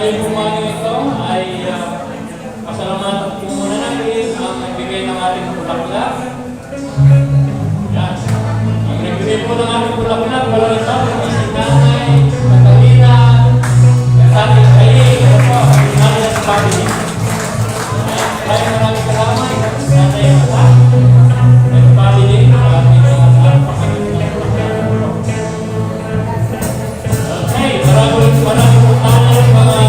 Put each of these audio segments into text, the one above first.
ngayong umaga ito ay pasalamatan po muna natin ang nagbigay ng ating bulaklak. Yan. Ang nagbigay po ng ating bulaklak, walang ito, si Nanay Catalina, Tatay Kaye, ito po, Nanay sa family. Maraming salamat, Nanay Mata, and family, maraming maraming mga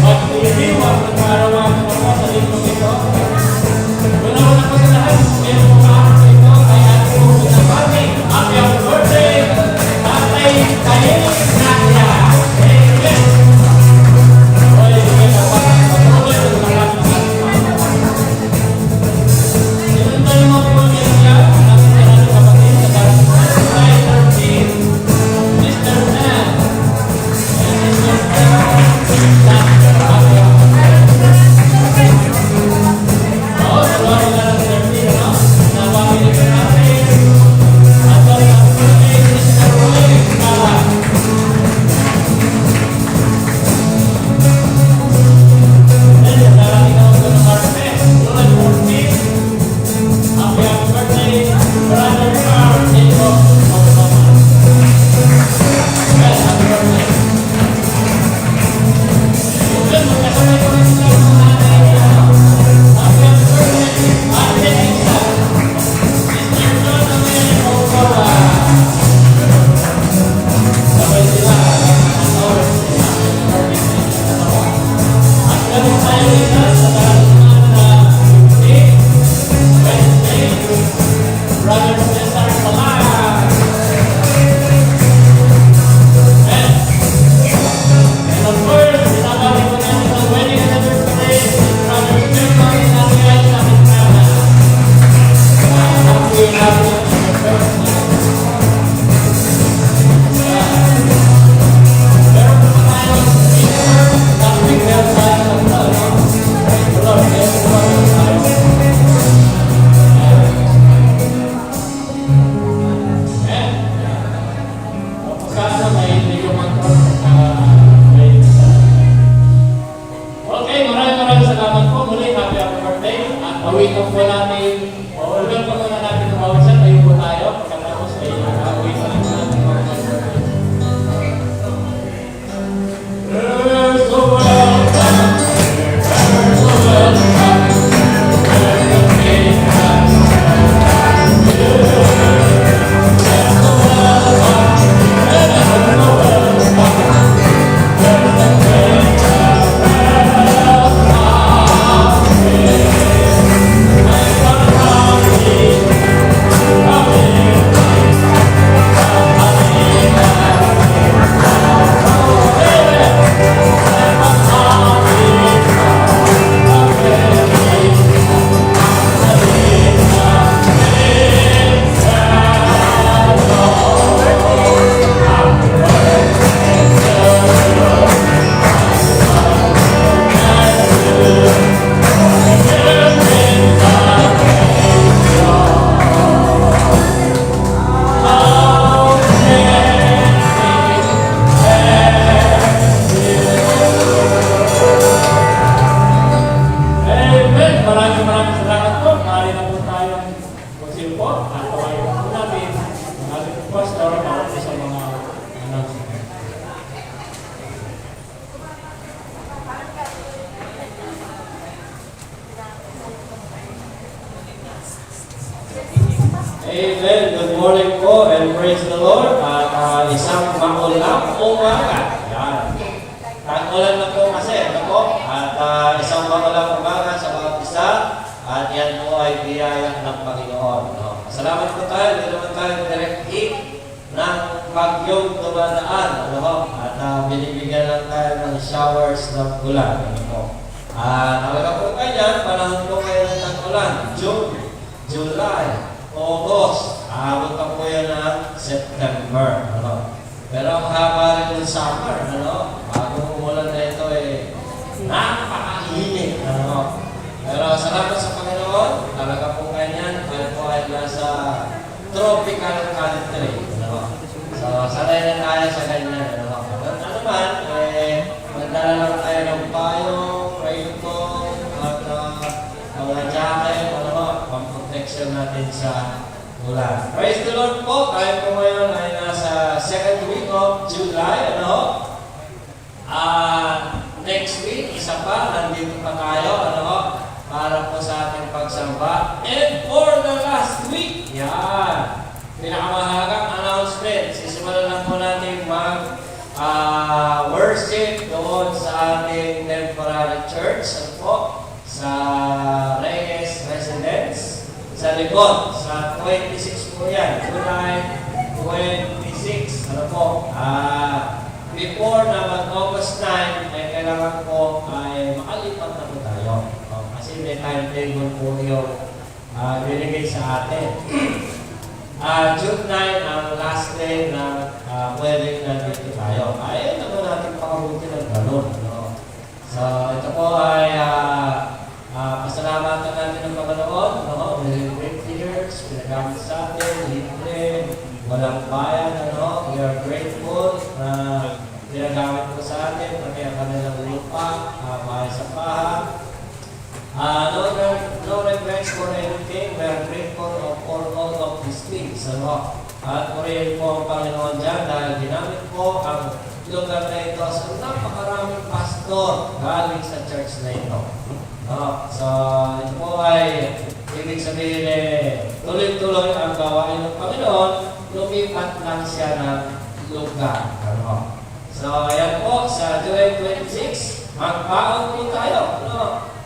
mag-iiwan at maraming mga sa lingkong ito. Una-una po sa lahat, meron po ka ito ay ating po pinapati. Happy birthday, Tatay Kaye Nadia. Amen. Okay, bigyan na pa. Patuloy sa lahat ng sinunod tayo mga po niya, natin sa natin kapatid sa darating sa 13, Mr. Nan. Amen. Good morning po and praise the Lord. Isang maulang umaga. Yan. Tag-ulan na po kasi. Ano po? At isang maulang umaga sa mga isa. At yan po ay biyaya ng Panginoon. No? Salamat po tayo. Hindi naman tayo direct hit ng bagyong dumadaan. Ano? At binibigyan lang tayo ng showers ng ulan. Ano po? Talaga po kayo, panahon po kayo ng tag-ulan. June, July, August, abot pa po yan ng September. Ano? Pero ang haba rin ng summer. Ano? Bago umulan na ito napakainit. Ano? Pero salamat sa Panginoon. Talaga po ganyan. Tayo po ay nasa tropical country. Ano? So, sanay na tayo sa ganyan. Ano man, magdala lang tayo ng payong, raincoat, at mga jacket, pang-protection natin sa ulan. Praise the Lord po! Tayo po ngayon ay nasa second week of July. Next week, isa pa, nandito pa tayo, para po sa ating pagsamba. And for the last week, yan, pinakamahagang announcement. Sisimulan lang po natin worship doon sa ating temporary church. Sa Reyes Residence. Sa likod, sa 26 po yan. July 26. Before na mag-August 9, ay kailangan po ay makalipat na po tayo. Kasi may timetable po yung binigay sa atin. June 9 ang last day na pwede nandito tayo. Ayaw naman natin pakabuti ng ganun. So, ito po ay pasalamatan natin ng Panginoon. With great leaders, pinagamit sa atin, libre, walang bayan. We are grateful na pinagamit po sa atin, pati ang kanilang lupa, bahay sa paha. No regrets for anything. We are grateful for all of these things. At purihin po ang Panginoon dyan dahil ginamit po ang lugar na ito sa napakaraming pastor galing sa church na ito. So, ito po ay ibig sabihin tuloy-tuloy ang gawain ng Panginoon, lumipat lang siya ng lugar. So, ayan po, sa July 26, magpaon po tayo.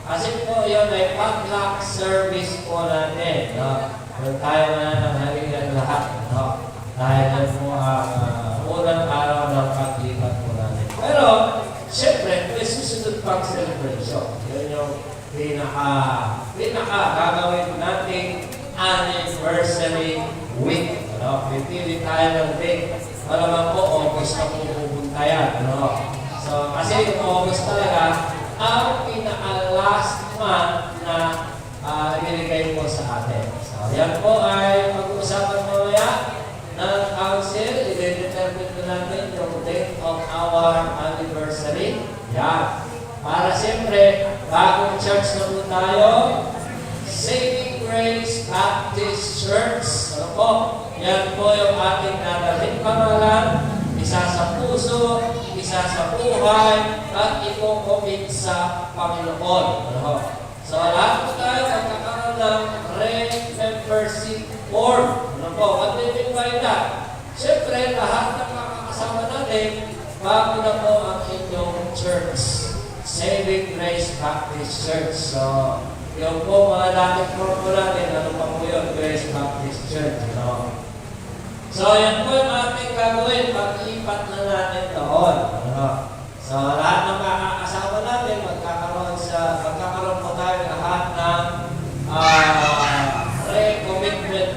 Kasi po yun ay potluck service po natin. Kung tayo na nanghaligan lahat. Dahil yan po ang unang araw ng paglipat po natin. Pero, siyempre, may susunod pang celebration. Yun yung pinaka gagawin natin anniversary week. Pipili tayo ng date. Malamang po, August na po pupunta yan. So, kasi yung August talaga, ang pinaka-last month na ibinigay po sa atin. So, yan po ay pag-uusapan mamaya ng council. I-determine po natin yung date of our anniversary. Yan. Para siyempre, bagong church na po tayo, Saving Grace Baptist Church. Yan po yung ating nadaling pangalan, isa sa puso, isa sa buhay, at iko-commit sa Panginoon. So, lahat po tayo magkakaroon ng membership form. What do you mean by that? Siyempre, lahat ng makakasama natin, bago na po ang inyong church. Saving Grace Baptist Church. So, yung po mga dating form natin, ano pa po yun? Grace Baptist Church. So, yan po yung ating gagawin. Pag-ipat na natin doon. So, lahat ng makakasama natin, magkakaroon po tayo lahat ng recommitment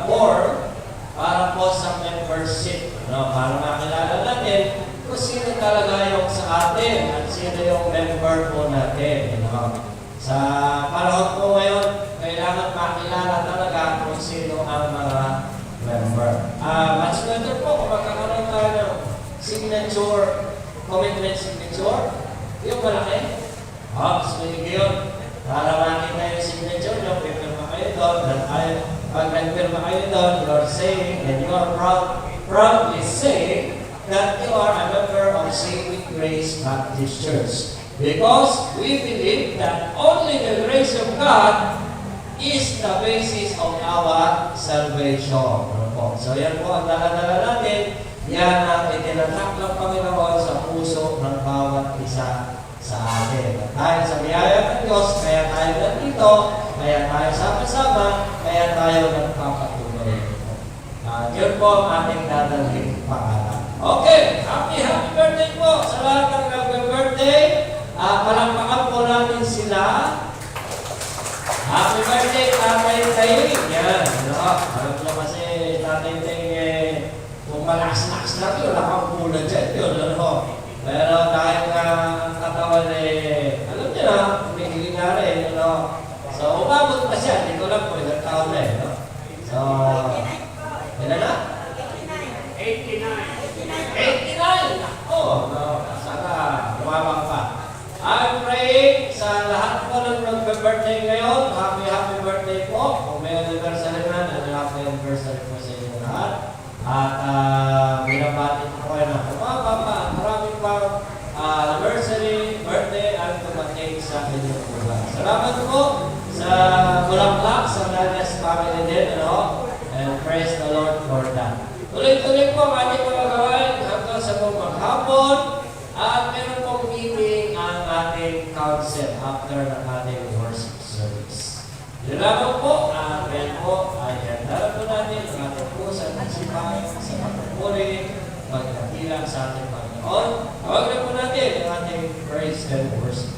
form para po sa membership. Para makilala natin kung sino talaga yung sa atin at sino yung member po natin. Sa panahon po ngayon, kailangan makilala talaga kung sino ang mga member. Much better po kung magkakaroon tayo ng signature, commitment signature. Yung malaki. So yun. Para makita yung signature nyo, pipirma kayo doon. Pag nagpirma kayo doon, you are saying, and you are proudly saying that you are a member of Saving Grace Baptist Church. Because we believe that only the grace of God is the basis of our salvation. So yan po ang dala-dala natin. Yan ang itinatak ng Panginoon sa puso ng bawat isa sa atin. Dahil sa biyaya ng Diyos, kaya tayo nandito, kaya tayo sama-sama, kaya tayo nagpapatuloy. Yun po ang ating dadalhin pangalan. Okay, happy birthday po sa lahat ng nag-birthday. Palakpakan po natin sila. Happy birthday, Tatay Tay. Yan. Alam nyo kasi Tatay Tay, kung malakas-lakas natin, wala kang mula dyan. Yun, pero dahil nga ang katawan alam nyo na, humihiling nga rin. So, umabot pa siya. Hindi ko lang po, ilang taon na So, ilan na? 89. 89? Sana birthday ngayon, happy birthday po. Kung may anniversary man, happy anniversary po sa inyo lahat. At binabati po kayo na papa, maraming pang anniversary, birthday, ang tumating sa inyong lugar. Salamat po sa Bulaklak, sa Daniels family din, ano? And praise the Lord for that. Tuloy-tuloy po ang ating mga gawain hanggang sa maghapon. At meron pong meeting ang ating council after ng ating worship service. Yun lamang po, ngayon po ay handa po natin ang ating puso at isipan sa pagpupuri, pagkakilang sa ating Panginoon. Tawag na po natin ang ating praise and worship.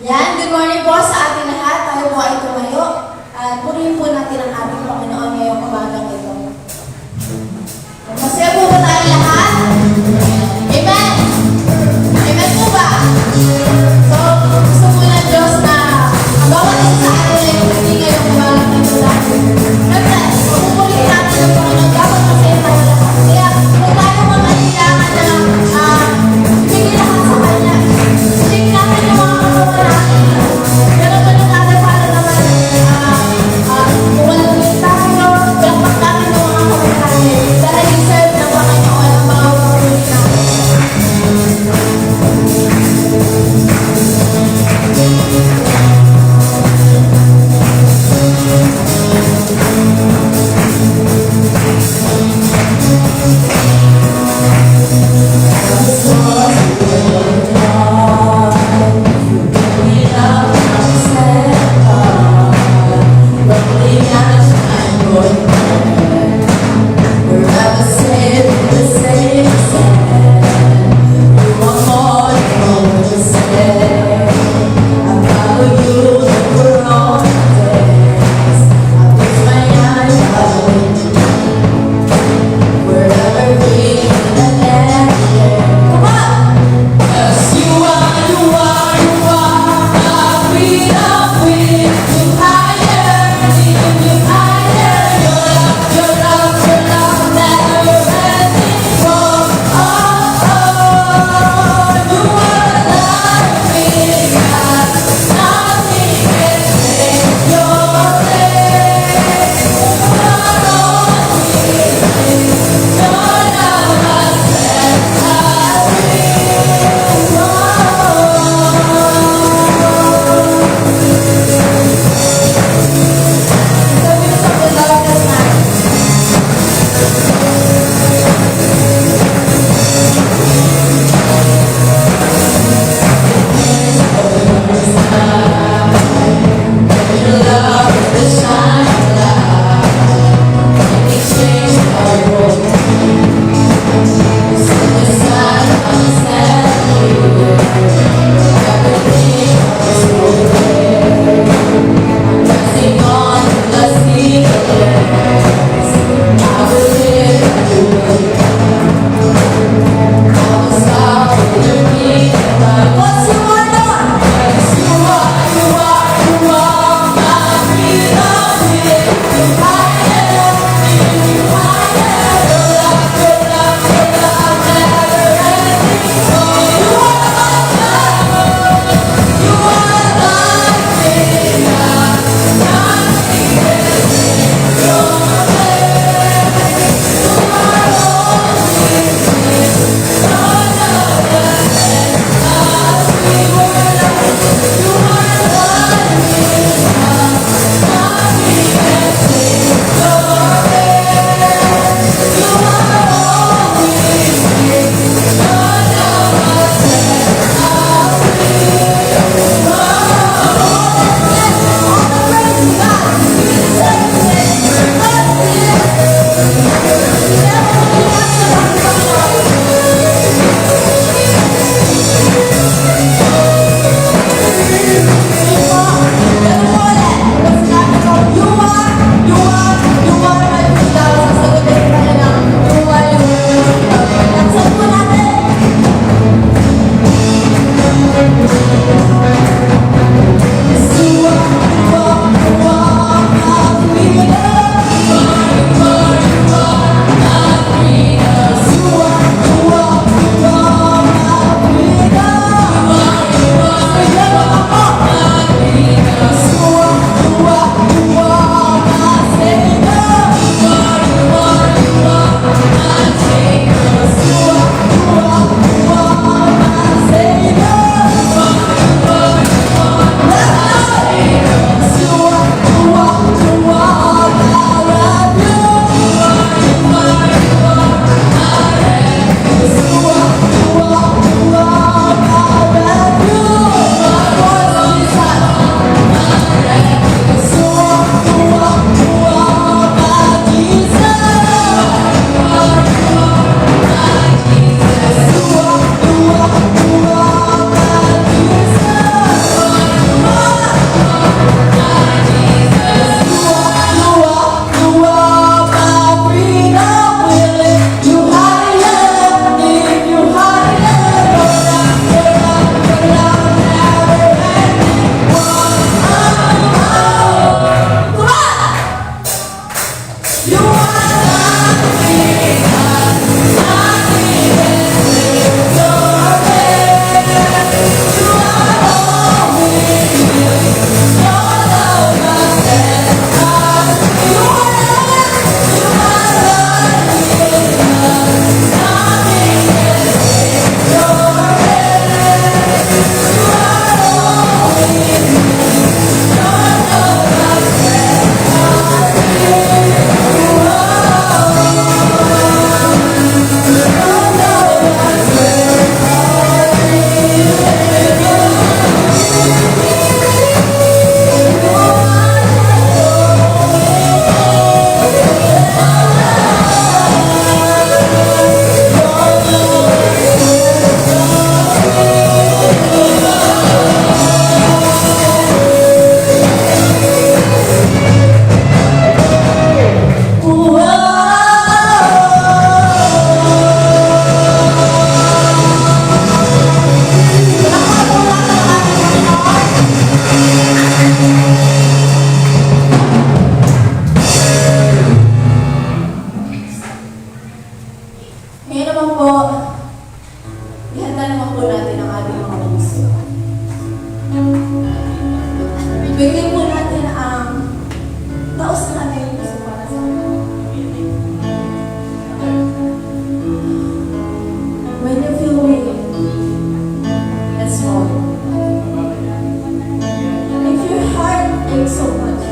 Yan, good morning po sa ating lahat. Tayo po ay tumayo. At purihin po natin ang ating Panginoon ngayong umagang naman po natin ang ating mga puso. Ibigay po natin ang taos na ating puso para sa Kanya. When you feel weak and small, if your heart aches so much,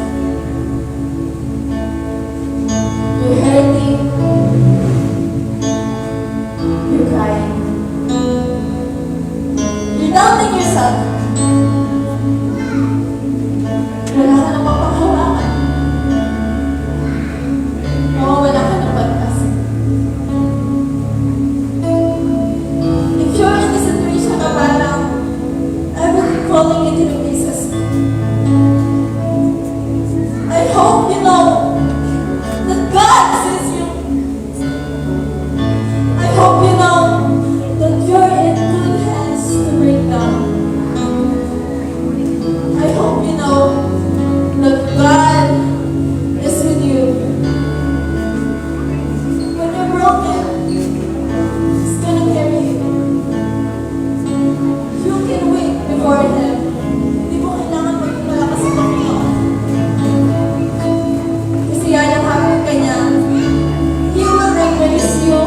you're hurting, you're crying, you're doubting yourself, wala ka nang mapanghawakan, mawawala ka ng pag-asa. If you're in a situation na parang everything falling into the pieces, I hope you know that God sees you. I hope you know that you're in good hands to break down. I hope you know that God is with you. When you're broken, He's gonna carry you. You can wait before Him. Hindi mo kailangan maging malakas sa Panginoon. Kasi yayakapin ka niya. He will embrace you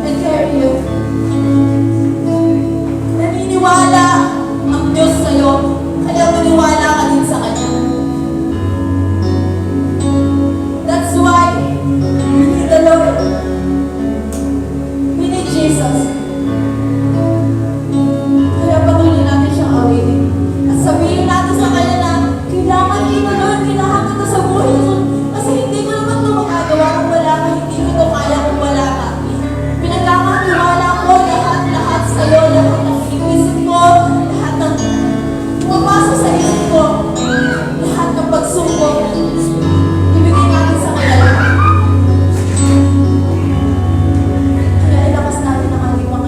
and carry you. Naniniwala ang Diyos sa'yo, kaya maniwala ka din sa Kanya. That's why we need the Lord. We need Jesus. Kaya patuloy natin siyang awitin. At sabihin natin sa Kanya na, kailangan kita Lord, kailangan kita sa buhay ko. Kasi hindi ko naman ito magagawa kung wala ka, hindi ko ito kaya kung wala ka. Pinagkakatiwala ko lahat sa'yo, lahat ng iniisip ko, lahat ng pumapasok sa isip ko, lahat ng pagsubok, ibigay natin sa Kanya. Kaya ilakas natin ang ating mga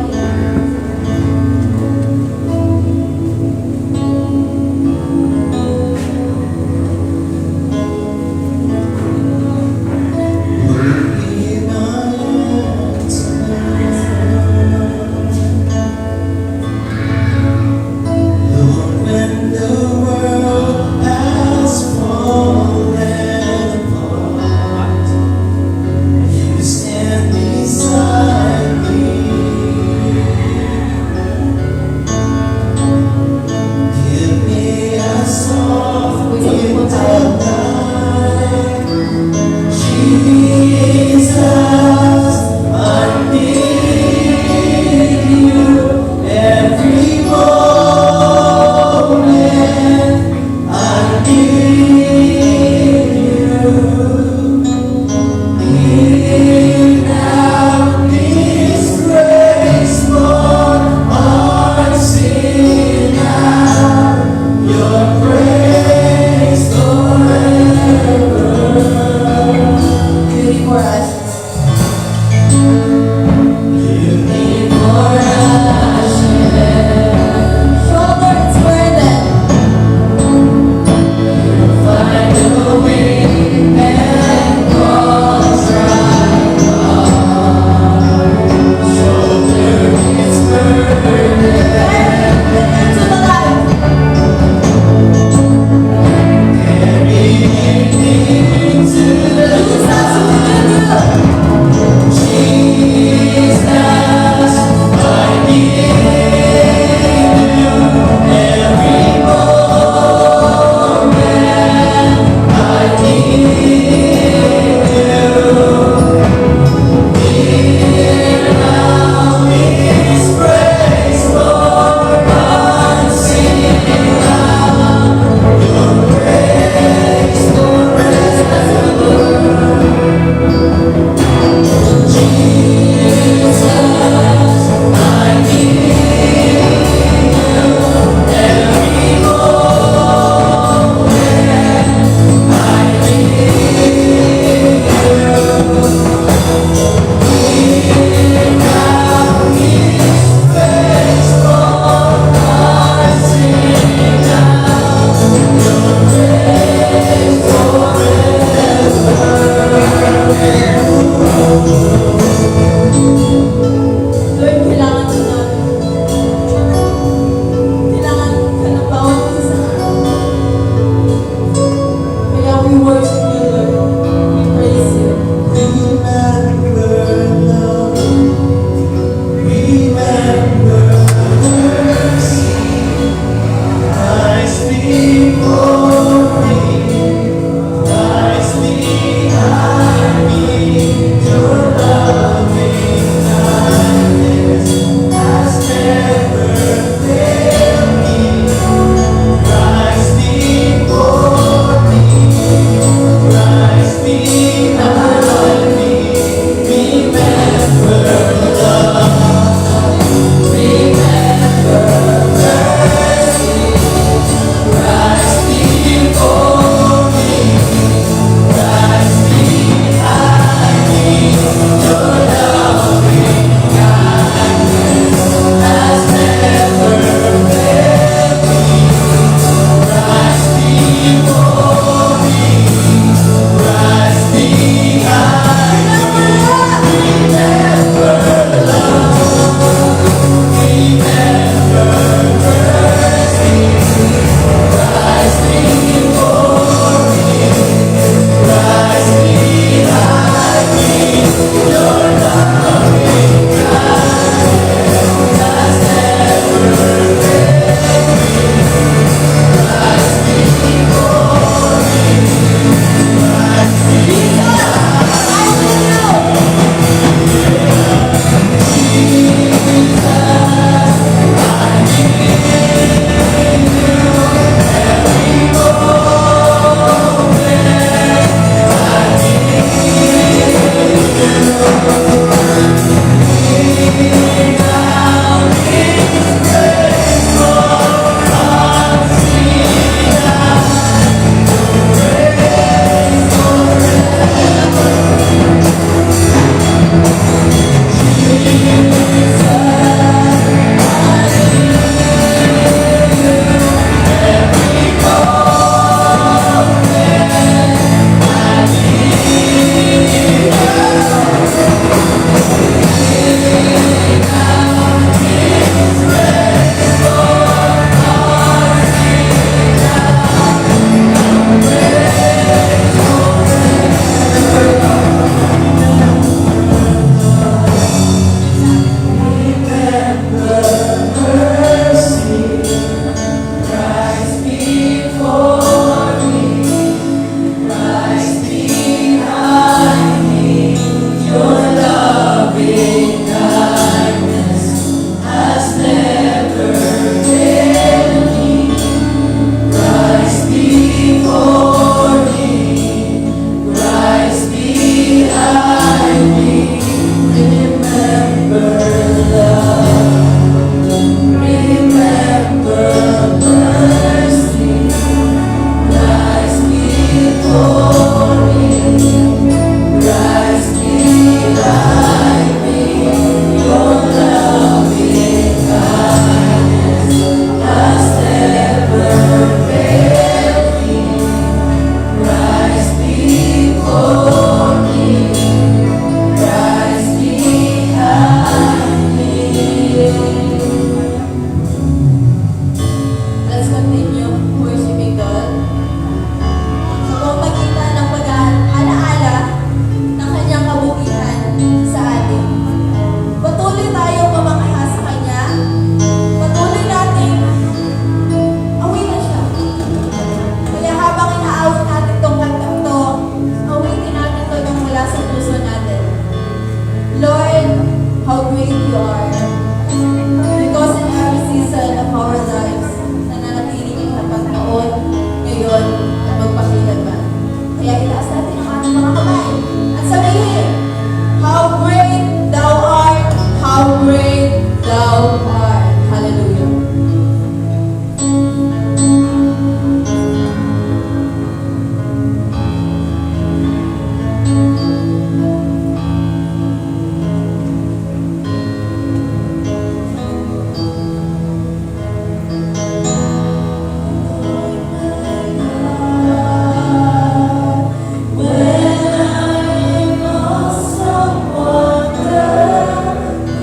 how great thou art. Hallelujah.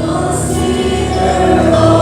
Consider all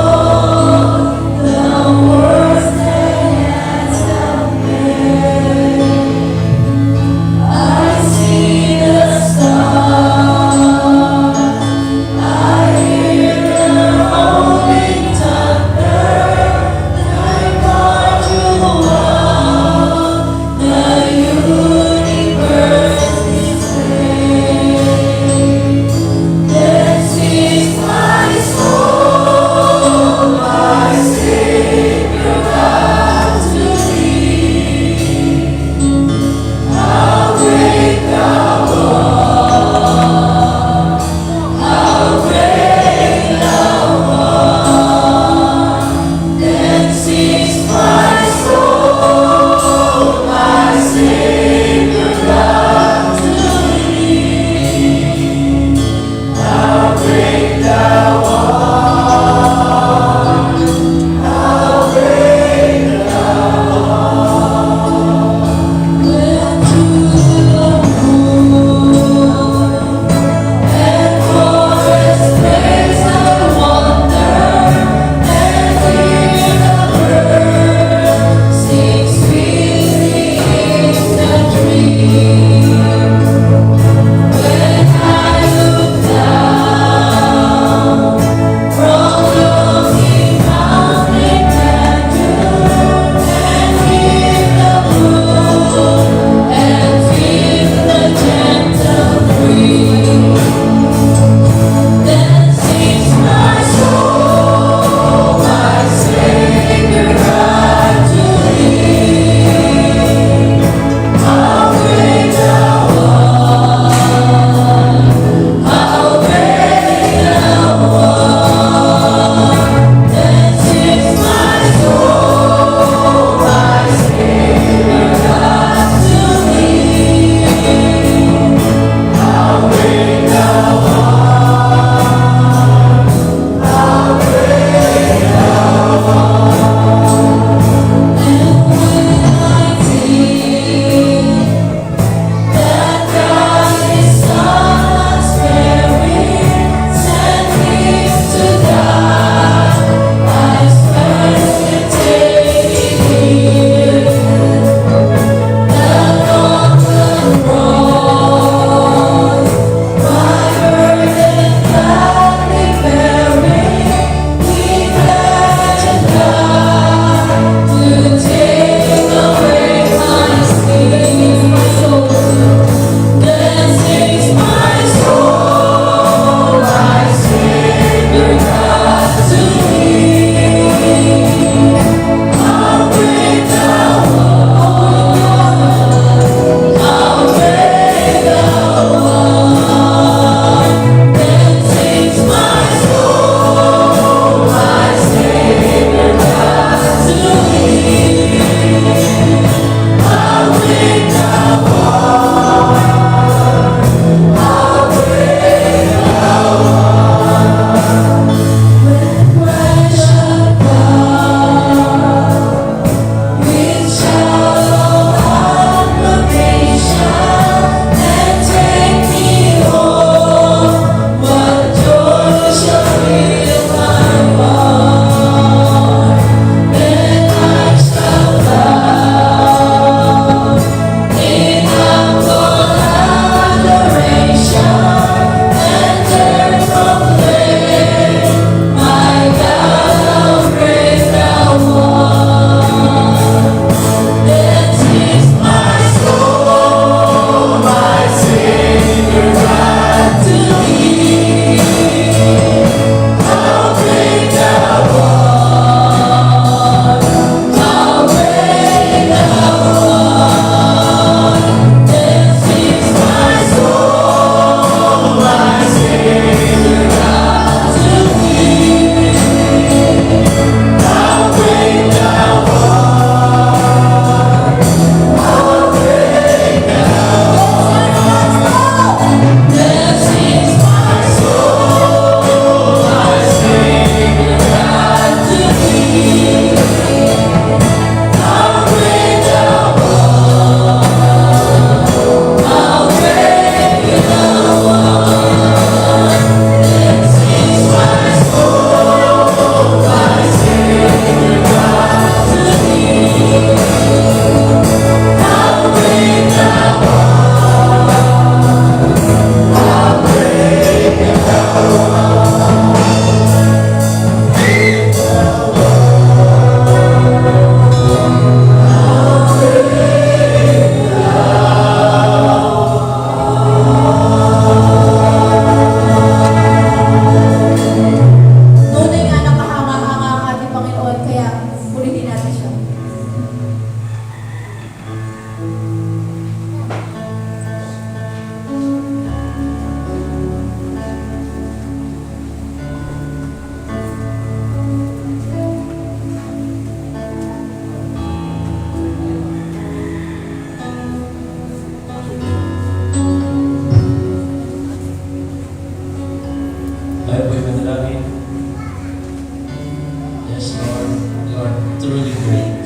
Yes, Lord, you are truly great.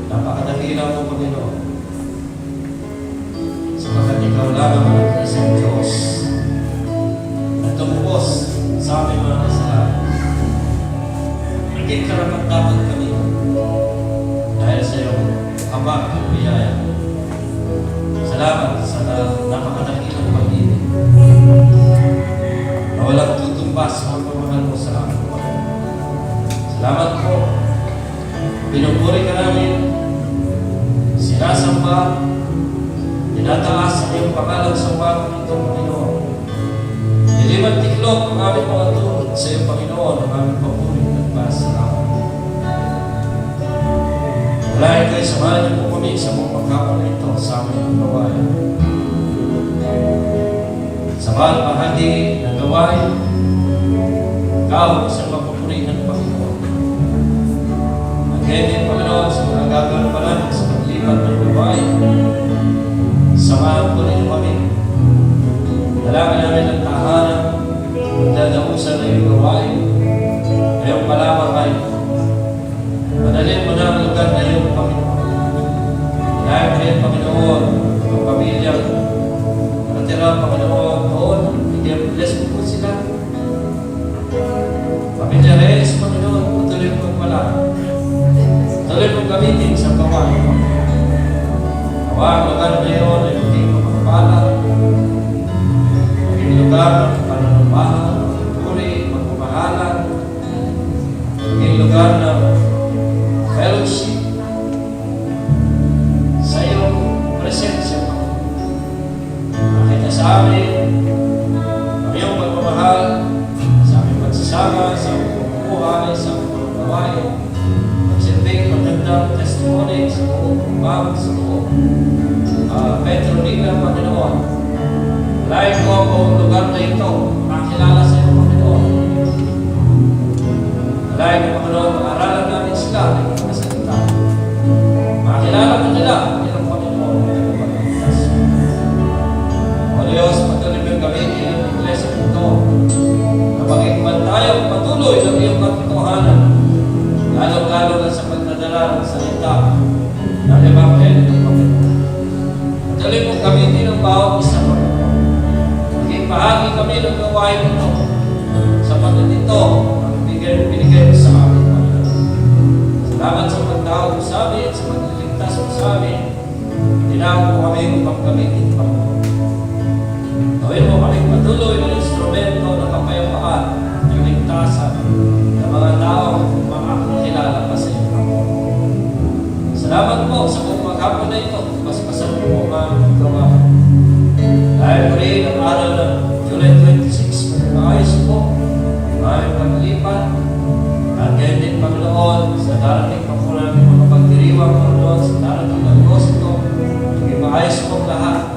Napakadakila mo, Panginoon. Sapagkat ikaw lamang ang isang Diyos na tumubos sa aming mga kasalanan. Hindi karapat-dapat kami dahil sa iyong habag at biyaya. Salamat sa napakadakilang pag-ibig na walang tutumbas ang pagmamahal mo sa amin. Salamat po. Pinupuri ka namin, sinasamba, tinataas ang iyong pangalan sa umagang ito, Panginoon. Niliman tiklop ang aming mga tulad sa iyong Panginoon, ang aming papuri at pasalamat. Walahin kayo, samahan niyo po kami sa mga pagkakon ito sa aming gawain. Sa bawat bahagi ng gawain, ikaw sa mapapuri ng Panginoon. At ngayon din, Panginoon, sa mga gagawin pa namin sa paglipat ng gawain, samahan po rin kami. Dalangin namin ang tahanan, magdadausan na yung gawain. Ngayon pa lamang ay madalhin mo na ang lugar na iyong Panginoon. Dahil kayo, Panginoon, ang pamilyang nakatira, Panginoon, doon, bless mo po sila. Pamilya Reyes, Panginoon, patuloy mo pala. Patuloy mo gamitin sa gawain. Ang lugar na yun ay maging mapapala. Maging lugar ng pananampahan, puri, magmamahalan. Maging lugar ng fellowship sa iyong presensya. Makita sa amin ang iyong pagmamahal, sa aming pagsasama, sa aming pagbubuhay, sa aming pagbabayan, magsilbing magandang testimony sa buong kumbang, sa buong Petronila, Panginoon. Lahat ko ang lugar na ito, makakilala sa iyo, Panginoon. Lahat ko, Panginoon, mag-aralan namin sila ng iyong kasalita. Makakilala ko nila ang iyong Panginoon ng iyong pagkakas. O Diyos, patuloy mo gamitin ang iglesia ito na magigman tayo patuloy ng iyong katotohanan, lalo-lalo na sa pagdadala ng salita ng Ebanghelyo ng Panginoon. Patuloy mo gamitin ang bawat isa, Panginoon. Maging bahagi kami ng gawain ito sa pagdadito ang binigay mo sa amin, Panginoon. Salamat sa pagtawag mo sa amin, sa pagliligtas mo sa amin. Tinawag mo kami upang gamitin, Panginoon. Gawin mo kami patuloy ng instrumento ng kapayapaan, ng ligtasan ng mga tao makakakilala pa sa iyo. Salamat po sa buong maghapon na ito. Paspasan mo ang aming gawain. Dahil po rin ang araw ng July 26, maayos po ang aming paglipat. At ngayon din, Panginoon, sa darating pa po namin mga pagdiriwang, Panginoon, sa darating ng Agosto, maging maayos po lahat.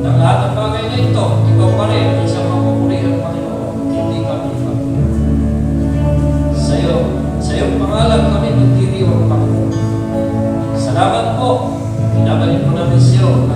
Ng lahat ng bagay na ito, ikaw pa rin ang isang mapupurihan, Panginoon. Hindi kami ipagpapurihan. Sa iyong pangalan kami magdiriwang, Panginoon. Salamat po. Pinabalik mo namin sa iyo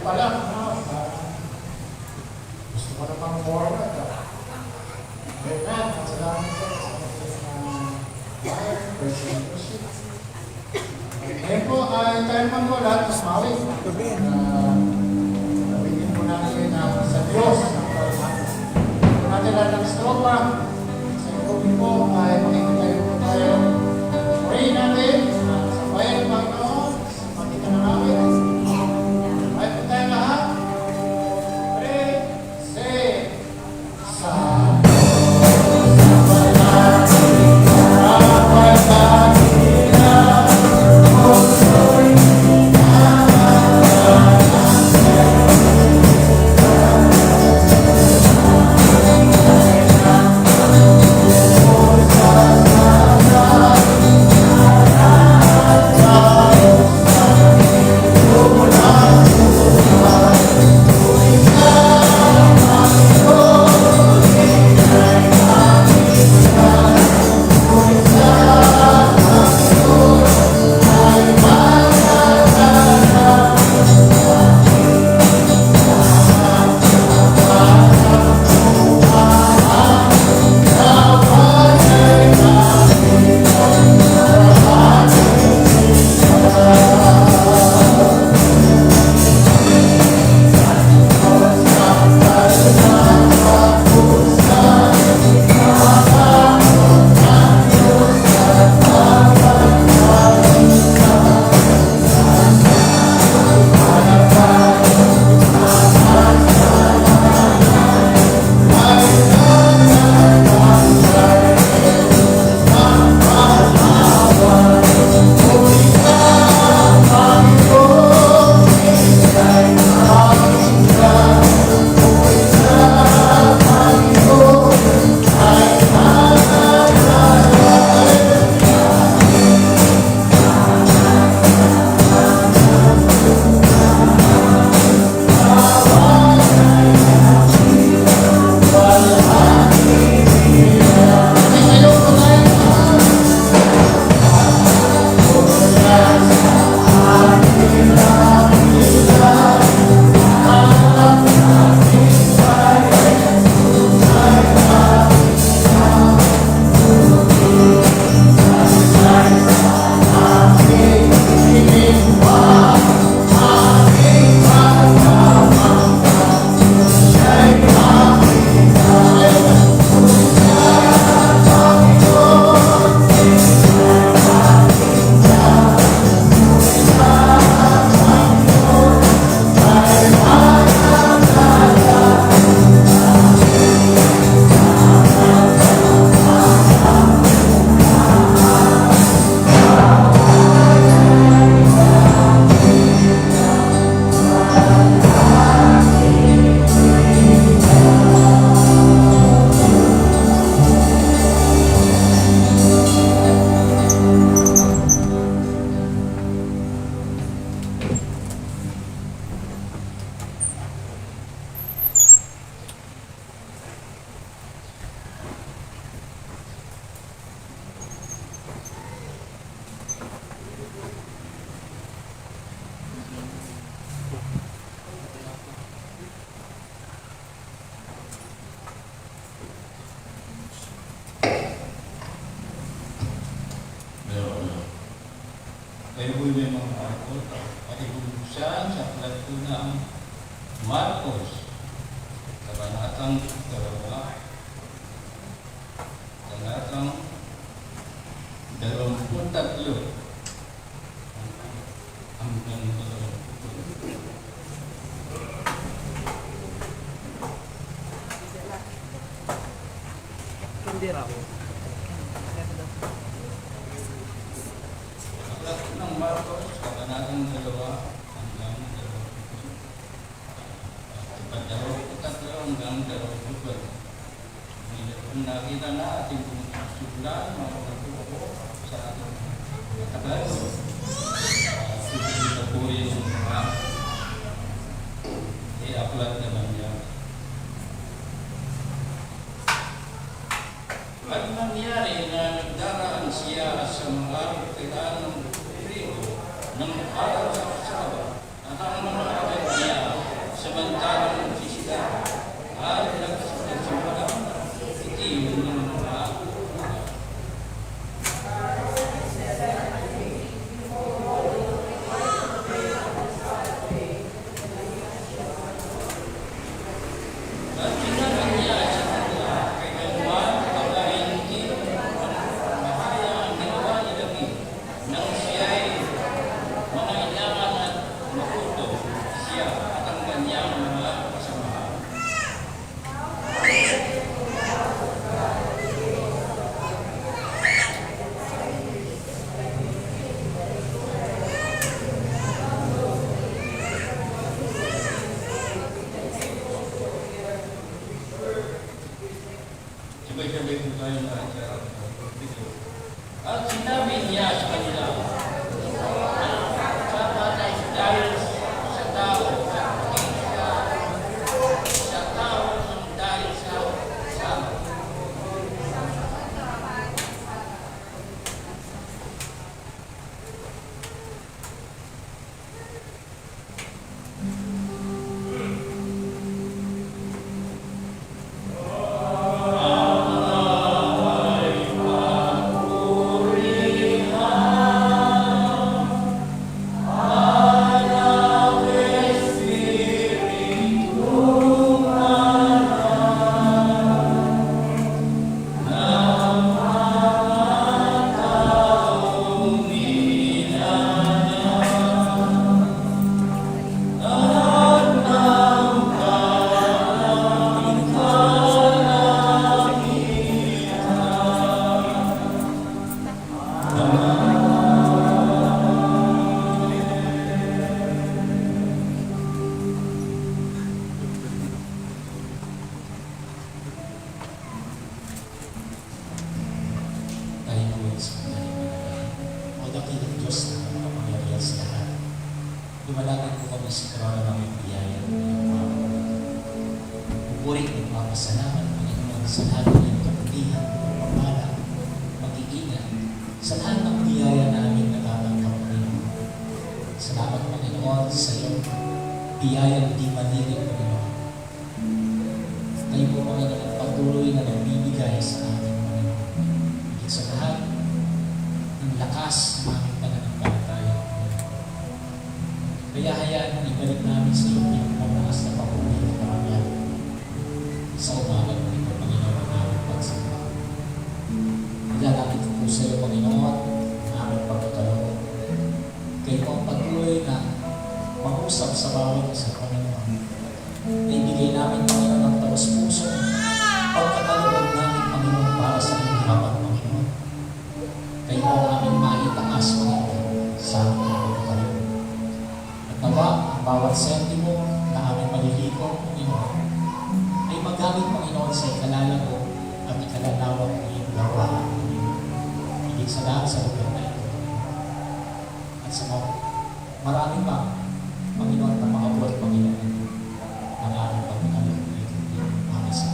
pa lang, no? Gusto ko na pang forward. Amen. Salamat po sa ating President Worship. Ngayon po ay tayo man po lahat mas mawin. Nabigyan po natin sa Diyos ang pagmamahal. Kung natin lahat ng estropa, sa ito po ay makikita po tayo. Pray natin sa bayan ng Panginoon, sa pagkita na namin. Ay po tayo lahat. Pray, say, sa Kayo po may mga akot at ibubuksan sa aklat po ng Marcos, kabanatang 2, talatang 23 hanggang 24. Hindi raw. Aklat ng Marcos, kabanatang 2 hanggang 23 hanggang 24. Kung nakita na ating suglan, mga pagkuko sa ating katagal, susunod po yung mga i-aklat naman niya. At nangyari na nagdaraan siya sa mga tigaan ng trigo ng araw sa kasaba at ang mga kapit niya kanyang mga kasamahan. Sabay-sabay po tayo na sa video. At sinabi niya sa kanila, dahil sa tao, sa tao ang dahil sa sama. Tayo po ay sumali manalangin. O dakilang Diyos na makapangyarihan sa lahat. Lumalangin po kami sa karoon ng biyaya ng iyong mga Pupuri at papasalamat, Panginoon, sa lahat ng iyong kabutihan, pagpapala, pag-iingat, sa lahat ng biyaya namin natatanggap, Panginoon. Salamat, Panginoon, sa iyong biyaya di maliit, Panginoon. Kayo po, Panginoon, patuloy na nagbibigay sa amin, Panginoon. Higit sa lahat, ng lakas ng aming pananampalataya. Kaya hayaan mong ibalik namin sa iyo yung pamalakas na pag-uwi ng karamihan sa umaga ng ito, Panginoon, ang aming pagsamba. Nilalapit ko po sa iyo, Panginoon, ang aming pagkakaloob. Kayo po ang patuloy na mag-usap sa bawat isa, Panginoon. Naibigay namin, Panginoon, ang taos-puso pagkakaloob namin, Panginoon, para sa iyong hirapan, Panginoon. Kayo po ang aming maitaas, Panginoon, sa aming pagkakaloob. At nawa, ang bawat sentimo na aming malilikom, Panginoon, ay magamit, Panginoon, sa ikalalago at ikalalawa ng iyong gawain, Panginoon. Higit sa lahat sa lugar na ito, Panginoon. At sa mga marami pa, Panginoon, na makabot, Panginoon, ang aming pagkakaloob na ito, Panginoon, sa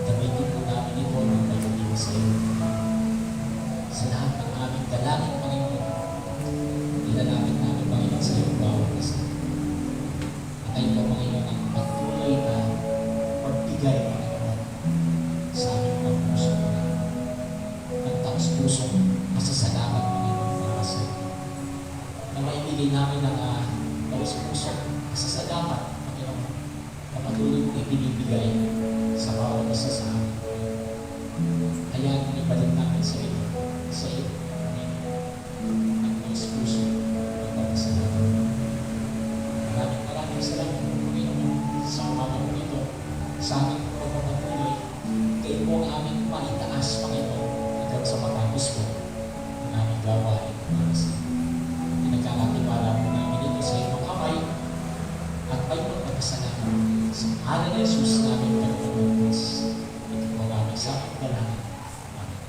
gamitin po namin ito ng pagkakaloob sa iyo. Sa lahat ng aming dalangin, Panginoon, nilalapit namin, Panginoon, sa iyong bawat isa. At kayo po, Panginoon, ang patuloy na pagbigay, Panginoon, sa aming pagpuso. Ang taos-pusong masasalamat, Panginoon, para sa iyo. Na maibigay namin ang taos-pusong masasalamat, Panginoon, na patuloy mong ibinibigay sa bawat isa sa amin. Kaya ang ibalik namin sa iyo, Panginoon, ang taos-puso ng pagkasalamat. Maraming salamat, Panginoon, sa umaga mo ito, sa aming pagpapatuloy. Kayo po ang aming maitaas, Panginoon, hanggang sa matapos po ang aming gawain para sa iyo. Pinagkakatiwala po namin ito sa iyong kamay at may pagpapasalamat sa pangalan ni Jesus namin, Panginoon Diyos. Ito po ang aming sa dalangin. Amen.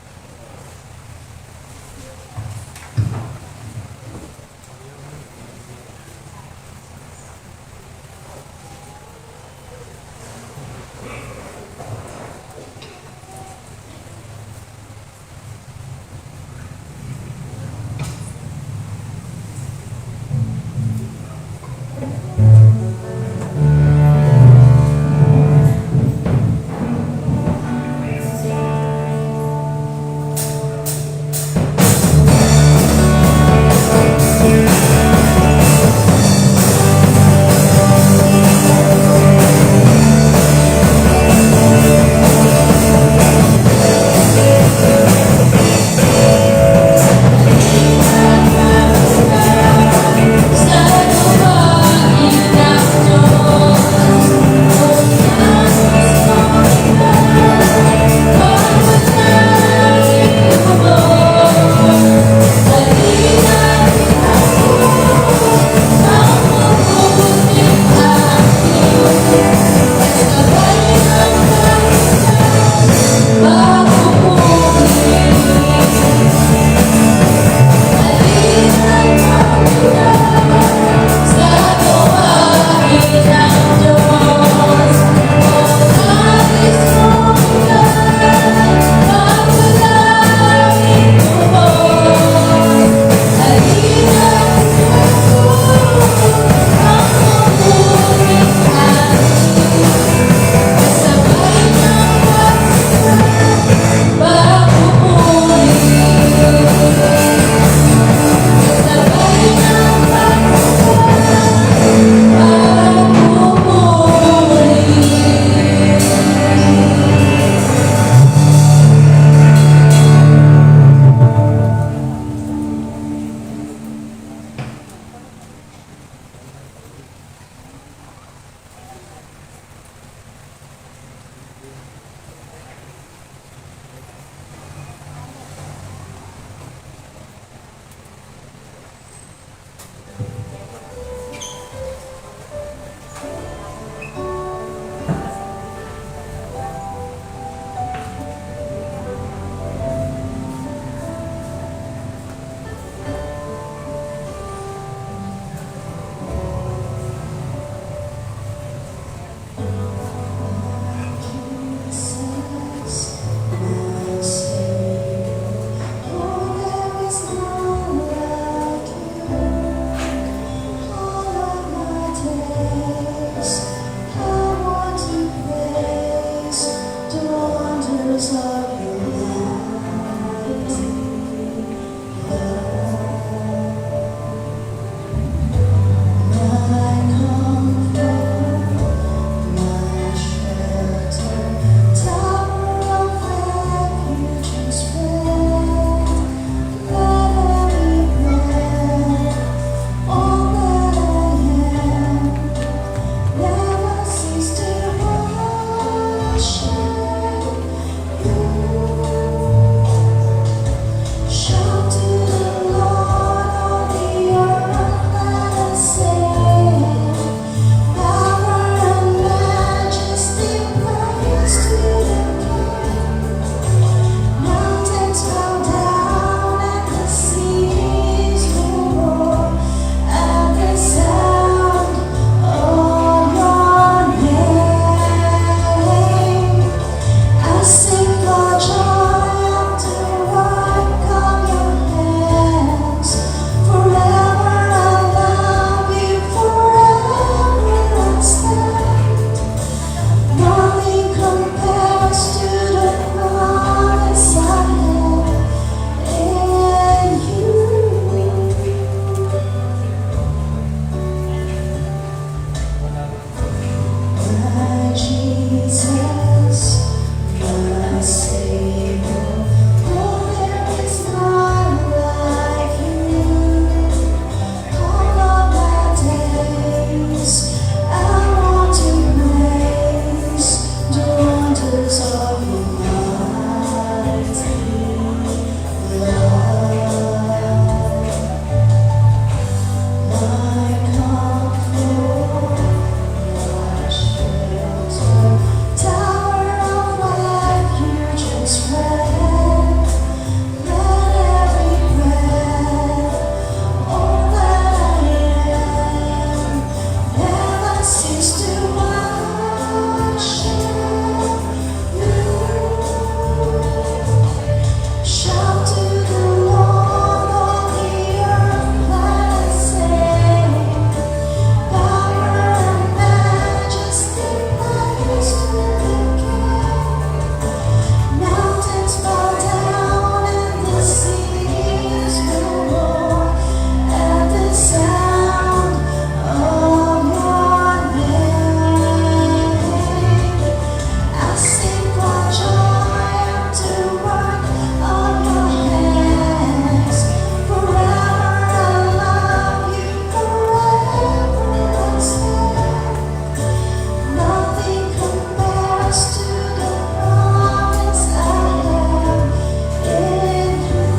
Jesus, my Savior. Oh, there is none like you. All of my days, I want to praise the wonders of your mighty love. My comfort, my shelter, tower of refuge and strength. Let every breath, all that I am, never cease to worship you. Shout to the Lord of the earth, let us sing. Power and majesty, praise to the King. Mountains bow down and the seas will roar at the sound of your name. I sing for joy to work of your hands. Forever I love you, forever I stand. Nothing compares to the promise I have in you.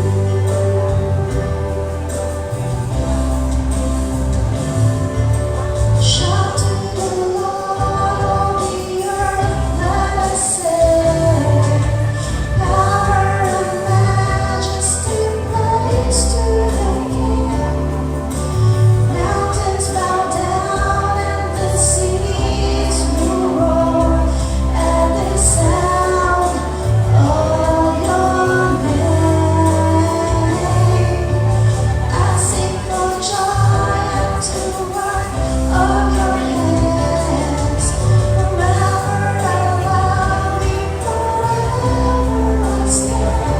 Shout to the Lord of the earth, let us sing. Power and majesty, praise to the King. Mountains bow down and the seas will roar at the sound of your name. I sing for joy to work of your hands. Forever I love you, forever I stand.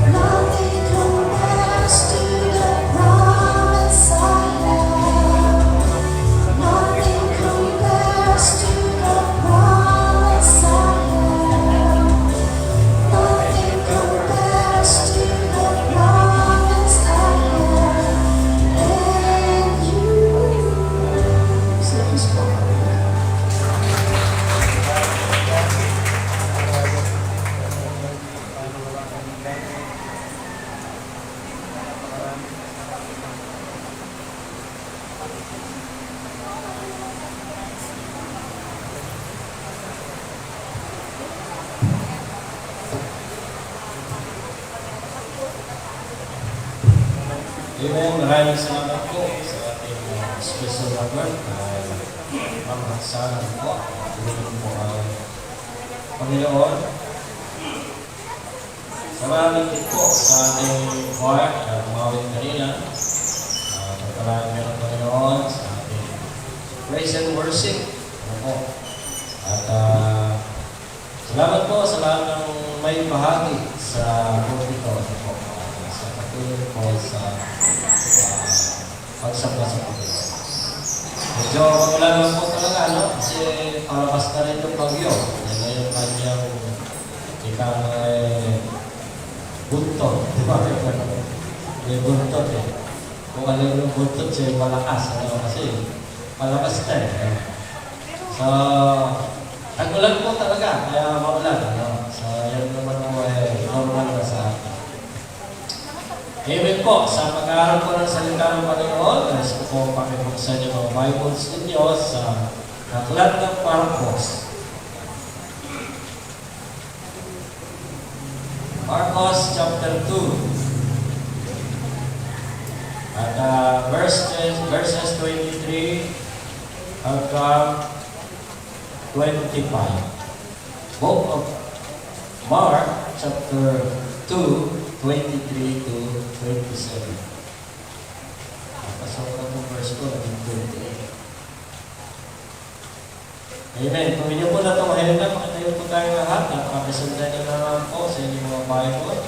Nothing compares to the promise I have. Nothing compares to the promise I have. Nothing compares to the promise I have in you. Praise God. Amen. Maraming salamat po sa ating special lover kay Ma'am Roxana po. Tulungan po ang Panginoon. Salamat din po sa ating choir at umawit kanina. Pagkalaan ng Panginoon sa ating praise and worship. Ano po. At salamat po sa lahat ng may bahagi sa pulpito. Ano po. Sa patuloy po sa pagsabla sa pulpito. Medyo magulan po talaga, no? Kasi palabas na rin yung bagyo. Yan na yung kanyang ikang buntot. Di ba? May buntot eh. Kung alam yung buntot siya malakas. Ano? Kasi malakas na eh. So, tagulan po talaga. Kaya maulan. Ano? So, yan naman po eh. Normal na sa atin. Amen po. Sa pag-aaral po ng salita ng Panginoon, nais ko po pakibuksan yung mga Bibles ninyo sa Aklat ng Marcos. Marcos chapter 2. At verses 23 hanggang 25. Book of Mark chapter 2, 23 to 27. Pasok na itong verse ko, naging 28. Amen. Kung inyo po na itong mahirap, makatayo po tayo lahat. Napakapresentan nyo naman po sa inyong mga Bible.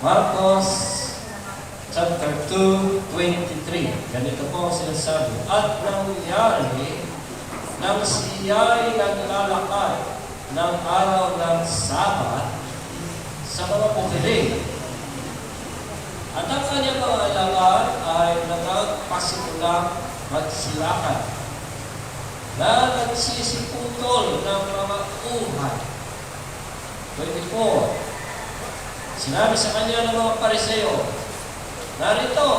Marcos chapter 2, 23. Ganito po ang sinasabi. At nangyari nang siya'y naglalakad ng araw ng Sabat sa mga bukiling. At ang kanyang mga alagad ay nagpasimulang magsilakan na nagsisiputol ng mga uhay. 24. Sinabi sa kanya ng mga Pariseo, narito,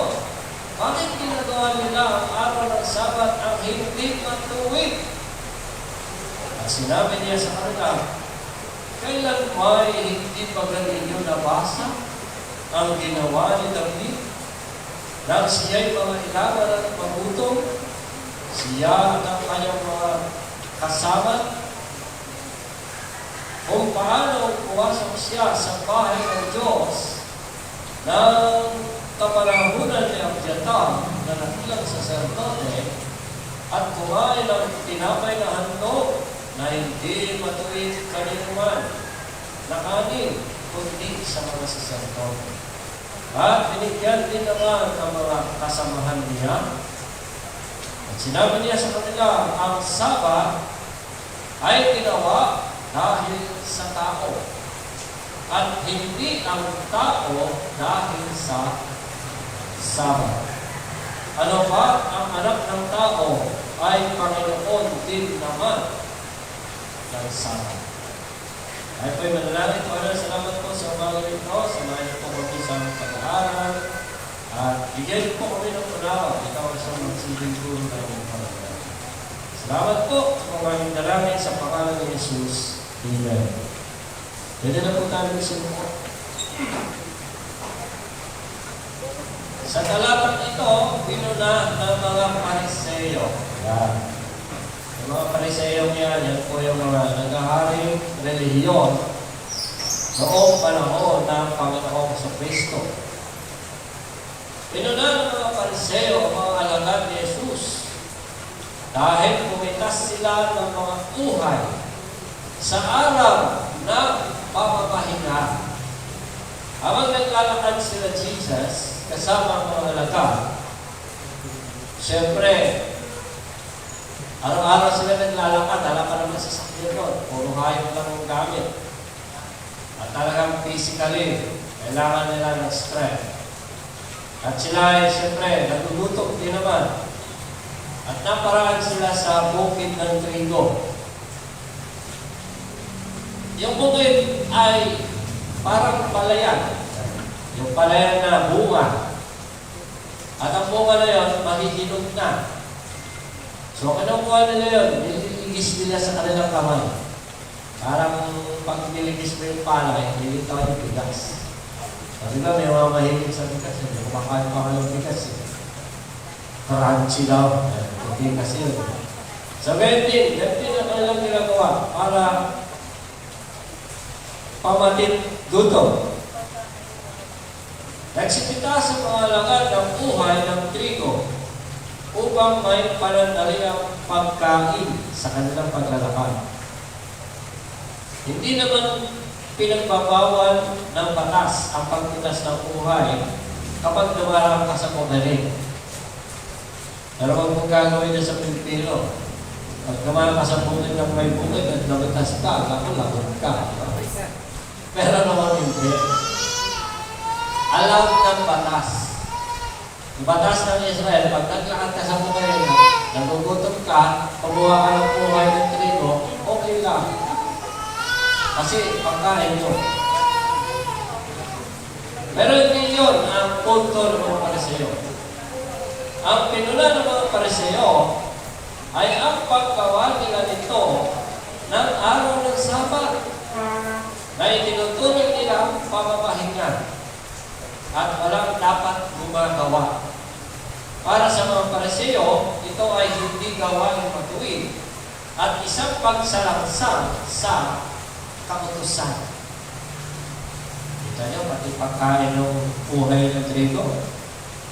bakit ginagawa nila ang araw ng Sabat ang hindi matuwid? At sinabi niya sa kanila, kailan may hindi pa ganinyo nabasa ang ginawa ni David? Nang siya'y mga ilaban at magutom, siya at ang kanyang mga kasama, kung paano pumasok siya sa bahay ng Diyos ng kapanahunan ni Abiatar na nakilang saserdote at kumain ng tinapay na handog na hindi matuwid kaninuman na kanin kundi sa mga saserdote. At binigyan din naman ang mga kasamahan niya. At sinabi niya sa kanila, ang Sabat ay ginawa dahil sa tao at hindi ang tao dahil sa Sabat. Ano ba ang anak ng tao ay Panginoon din naman ng Sabat. Ay po'y manalangin ko na salamat po sa umaga nito, samahan niyo po kami sa aming pag-aaral at bigyan po kami ng unawa. Ikaw ang isang magsilbing guro ng aming pag-aaral. Salamat po sa pagmaming dalangin sa pangalan ni Jesus. Amen. Pwede na po tayo magsimula. Sa talatang ito, pinuna ng mga Pariseo. Yan. Yung mga Pariseo yan po yung mga naghaharing relihiyon noong panahon ng Panginoong Kristo. Pinuna ng mga Pariseo ang mga alagad ni Jesus dahil pumitas sila ng mga uhay sa araw ng pamamahinga. Habang naglalakad sila Jesus kasama ang mga alagad, siyempre, araw-araw sila naglalakad, wala pa naman sa sakyan doon. Puro hayop lang ang gamit. At talagang physically, kailangan nila ng strength. At sila ay siyempre, nagugutom din naman. At naparaan sila sa bukid ng trigo. Yung bukid ay parang palayan. Yung palayan na bunga. At ang bunga na yun, mahihinog na. So, kinukuha nila yun, niligis nila sa kanilang kamay. Parang pag niligis mo yung palay, nilitaw yung bigas. Sabi ba, may mga mahilig sa bigas yun. Kumakain pa ka ng bigas yun. Crunchy daw. Hindi kasi yun. Sa 20 na kanilang ginagawa para pamatit gutom. Nagsipita sa mga alagad ng uhay ng trigo upang may panandaliang pagkain sa kanilang paglalakad. Hindi naman pinagbabawal ng batas ang pagpitas ng uhay kapag dumarang ka sa kumarin. Pero huwag mong gagawin niya sa Pilipino. Pag dumarang ka sa bukid ng may bukid at nabatas ka, lagot ka. Pero naman hindi. Allowed ng batas. Yung batas ng Israel, pag naglakad ka sa bukayin, nagugutom ka, pagbuha ka ng uhay ng trigo, okay lang. Kasi pagkain yun. Pero hindi yun ang punto ng mga Pariseo. Ang pinuna ng mga Pariseo ay ang paggawa nila nito ng araw ng Sabat na itinuturing nilang pamamahinga at walang dapat gumagawa. Para sa mga Pariseo, ito ay hindi gawain matuwid at isang pagsalangsang sa kautusan. Kita nyo, pati pagkain ng uhay ng trigo.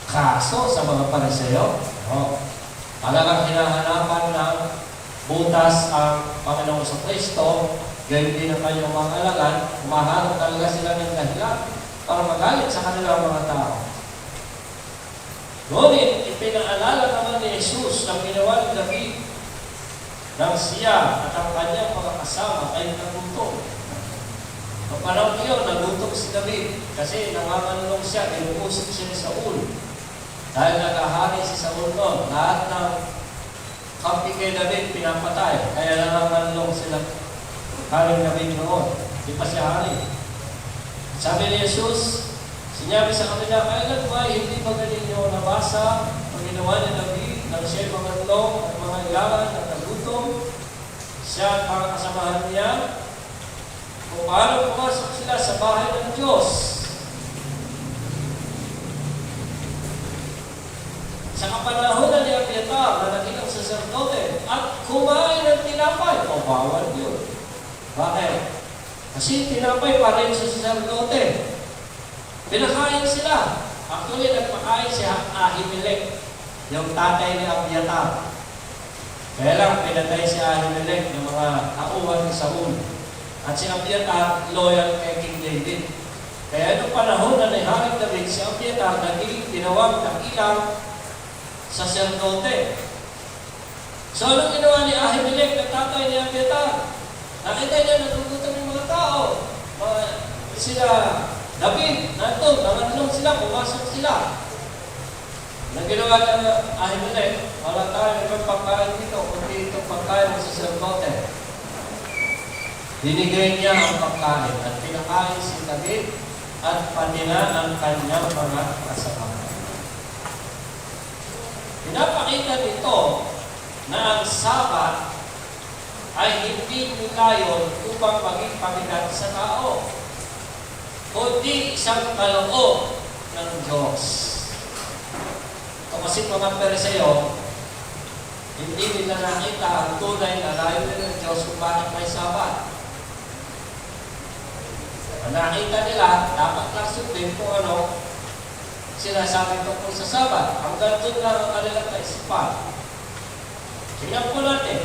Kaso sa mga Pariseo, talagang hinahanapan ng butas ang Panginoong Kristo, gayon din ang kanyang mga alagad, umaharap talaga sila ng dahilan para magalit sa kanilang mga tao. Ngunit, ipinaalala naman ni Jesus ang ginawa ni David nang siya at ang kanyang mga kasama ay nagutom. Ang panahon niyo, nagutom si David kasi nangangalong siya, inupusok siya ni Saul. Dahil nagahari si Saul noon, lahat ng kampi kay David pinapatay, kaya nangangalong sila haring David noon. Di pa siya hari. Sabi ni Jesus, sinabi sa kanila, kailan ba hindi ba ninyo nabasa ang ginawa ni David nang siya'y mangalong at mga ilangan at nagutom? Siya at mga kasamahan niya, kung paano pumasok sila sa bahay ng Diyos. Sa kapanahonan ni Abiatar na naging ang saserdote at kumain ng tinapay, o bawal yun. Bakit? Kasi tinapay pa rin sa saserdote. Pinakain sila. Actually, nagpakain si Ahimelech, yung tatay ni Abiatar. Kaya lang, pinatay si Ahimelech ng mga tauhan ni Saul. At si Abiatar, loyal kay King David. Kaya noong panahon na Haring David, si Abiatar naging tinawag ng ilang saserdote. So, anong ginawa ni Ahimelech na tatay ni Abiatar? Nakita niya, natututan ng mga tao. Sila, David, nandun, nanganong sila, pumasok sila. Nang ginawa niya Ahimelech, wala tayo ibang pagkain dito, kundi itong pagkain ng saserdote. Binigay niya ang pagkain at pinakain si David at pati na ang kanyang mga kasama. Pinapakita nito na ang Sabat ay hindi nilayon upang maging pabigat sa tao, kundi isang kaloob ng Diyos. Ito kasi mga Pariseo, hindi nila nakita ang tunay na layunin ng Diyos kung bakit may Sabat. Ang nakita nila, dapat lang sundin kung ano sinasabi tungkol sa Sabat. Hanggang doon lang ang kanilang kaisipan. Tingnan po natin,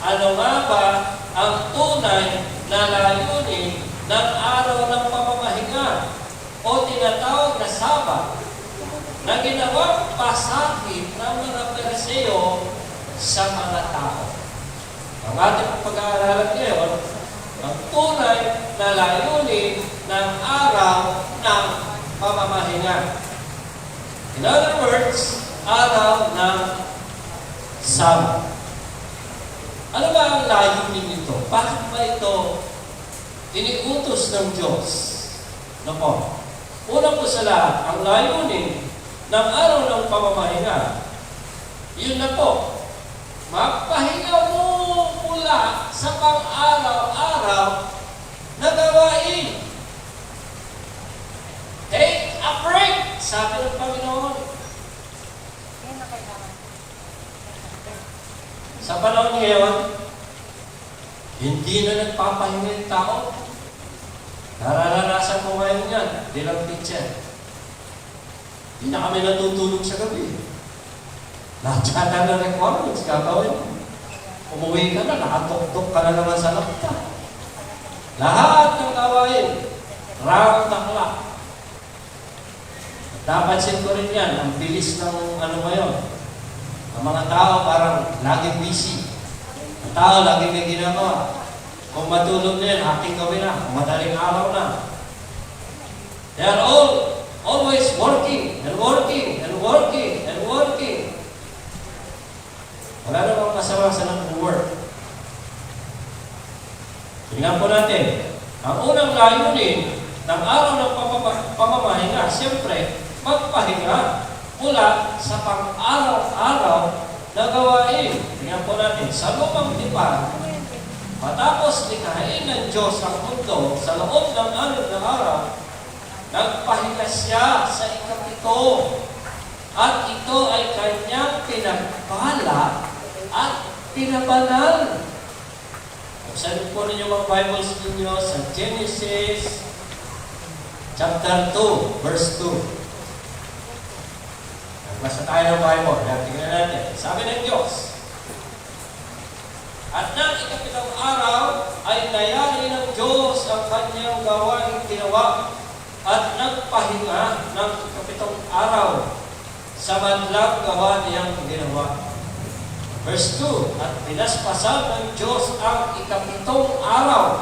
ano nga ba ang tunay na layunin ng araw ng pamamahinga o tinatawag na Sabat na ginawang pasakin ng mga Pariseo sa mga tao? Ang ating pag-aaralan ngayon, ang tunay na layunin ng araw ng pamamahinga. In other words, araw ng Sabat. Ano ba ang layunin nito? Bakit ba ito iniutos ng Diyos? Nako, una po sa lahat, ang layunin ng araw ng pamamahinga, yun na po, magpahinga mo mula sa pang-araw-araw na gawain. Take a break, sabi ng Panginoon. Sa panahon ngayon, hindi na nagpapahinga yung tao. Nararanasan ko ngayon yan, bilang teacher. Hindi na kami natutulog sa gabi. Lahat yata na requirements gagawin. Umuwi ka na, nakatok-tok ka na naman sa laptop. Lahat ng gawain, round the clock. Napansin ko rin yan, ang bilis ng ano ngayon. Ang mga tao parang laging busy. Ang tao laging may ginagawa. Kung matulog na yan, ating gawin na. Kung madaling araw na. They are all always working and working and working and working. Wala namang masama sa nag-work. Tingnan po natin. Ang unang layunin ng araw ng pamamahinga, siyempre, magpahinga mula sa pang-araw-araw na gawain. Tingnan po natin, sa lumang tipan, matapos likhain ng Diyos ang mundo sa loob ng 6 na araw, nagpahinga siya sa ikapito. At ito ay kanyang pinagpala at pinabanal. Buksan po ninyo mga Bibles ninyo sa Genesis chapter 2, verse 2. Nagbasa tayo ng Bible. Tingnan natin. Sabi ng Diyos, at nang ikapitong araw ay nayari ng Diyos ang kanyang gawaing ginawa at nagpahinga ng ikapitong araw sa madlang gawa niyang ginawa. Verse 2, at pinaspasan ng Diyos ang ikapitong araw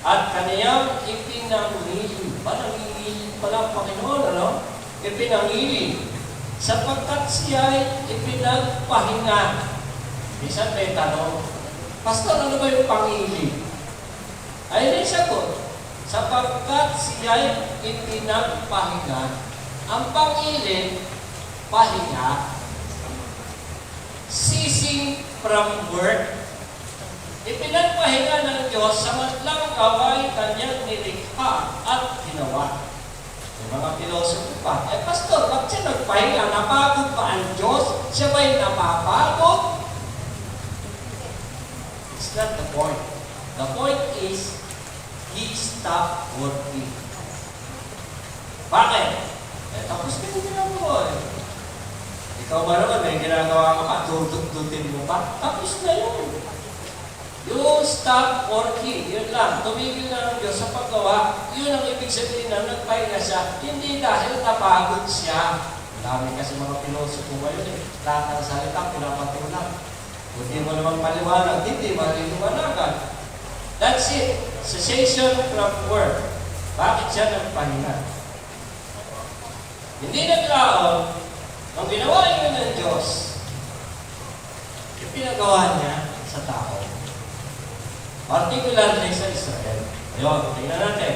at kaniyang ipinangili. Panangili pala ang Panginoon, ano? Ipinangili. Sapagkat siya'y ipinagpahinga. Minsan may tanong, Pastor, ano ba yung pangili? Ay, din sagot. Sapagkat siya'y ipinagpahinga. Ang pangili, pahinga, ceasing from work. Ipinagpahinga ng Diyos samantalang gawain kanyang nilikha at ginawa. Yung mga pilosopo pa, Pastor, ba't siya nagpahinga? Napagod pa ang Diyos? Siya ba'y napapagod? It's not the point. The point is, He stopped working. Bakit? Tapos ka yung ginagawa eh. Ikaw ba naman, may ginagawa ka pa, dudut-dutin mo pa, tapos na yun. You stop working, yun lang. Tumigil na ng Diyos sa paggawa. Yun ang ibig sabihin na nagpahinga siya, hindi dahil napagod siya. Dami kasi mga pilosopo ngayon eh. Lahat ng salita, pinapatulang. Kung di mo naman paliwanag, hindi maliliwanagan. That's it. Cessation from work. Bakit siya nagpahinga? Hindi naglaon, ang ginawa yun ng Diyos, ipinagawa niya sa tao. Particularly sa Israel. Ayun, tingnan natin.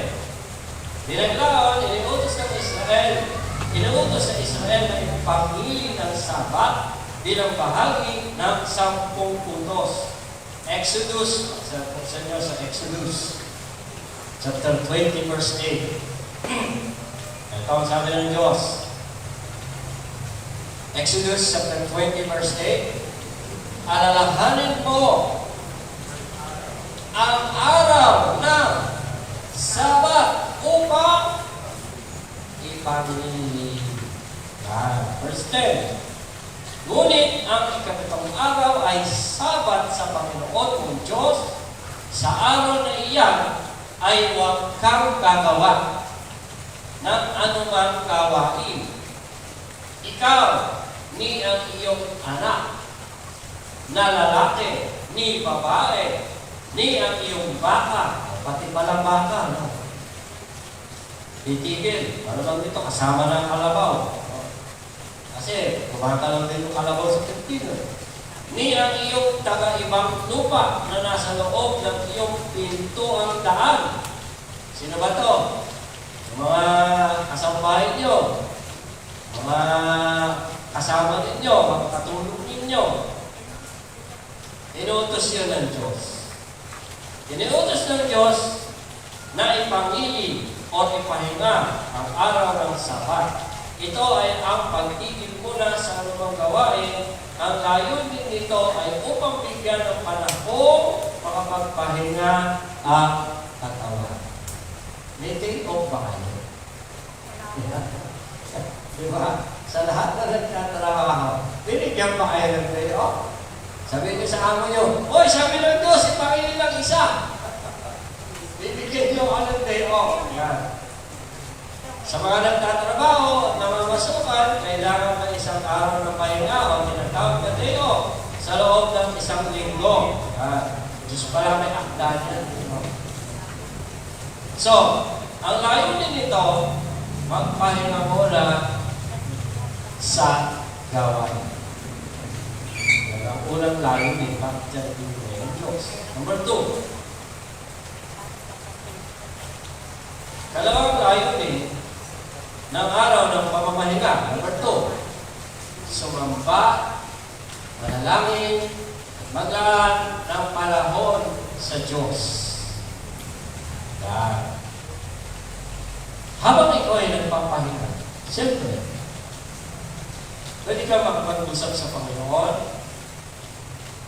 Dinaglaon, inuutos ng Israel. Inuutos sa Israel na ipamili ng Sabat bilang bahagi ng 10 utos. Exodus, sa inyo sa Exodus, chapter 20, verse 8. Ito ang sabi ng Diyos. Exodus chapter 20, verse 8. Alalahanin mo ang araw ng Sabat upang ipamili. Verse 10. Ngunit ang ikapitong araw ay Sabat sa Panginoon mong Diyos. Sa araw na iyan ay huwag kang gagawa ng anumang gawain. Ikaw, ni ang iyong anak, na lalaki, ni babae, ni ang iyong baka, pati palang baka, no? Titigil. Ano lang dito? Kasama ng kalabaw. Kasi, kumakalaw din yung kalabaw sa Pilipino. Ni ang iyong taga-ibang lupa na nasa loob ng iyong pintuang daan. Sino ba to? Yung mga kasambahay nyo, mga kasama ninyo, mga katulong ninyo. Inuutos yun ng Diyos. Inuutos ng Diyos na ipangili o ipahinga ang araw ng Sabat. Ito ay ang pagtigil muna sa anumang gawain. Ang layunin nito ay upang bigyan ng panahon makapagpahinga ang katawan. May take off ba kayo? Diba? Sa lahat na nagtatrabaho, binigyan pa kayo ng day off. Sabihin niyo sa amo niyo, "Oy, sabi ng Diyos, ipangili lang isa." Bibigyan niyo ka ng day off. Yan. Sa mga nagtatrabaho at namamasukan, kailangan ng isang araw ng pahinga o tinatawag na day off sa loob ng 1 linggo. Diyos pala may akda niyan. So, ang layunin nito, magpahinga muna sa gawain. Yan ang unang layunin, bakit dyan ibigay ng Diyos. Number 2, kalawang layunin ng araw ng pamamahinga. Number 2, sumamba, manalangin, at maglaan ng panahon sa Diyos. Yan. Habang ikaw ay nagpapahinga, siyempre, pwede kang makapag-usap sa Panginoon,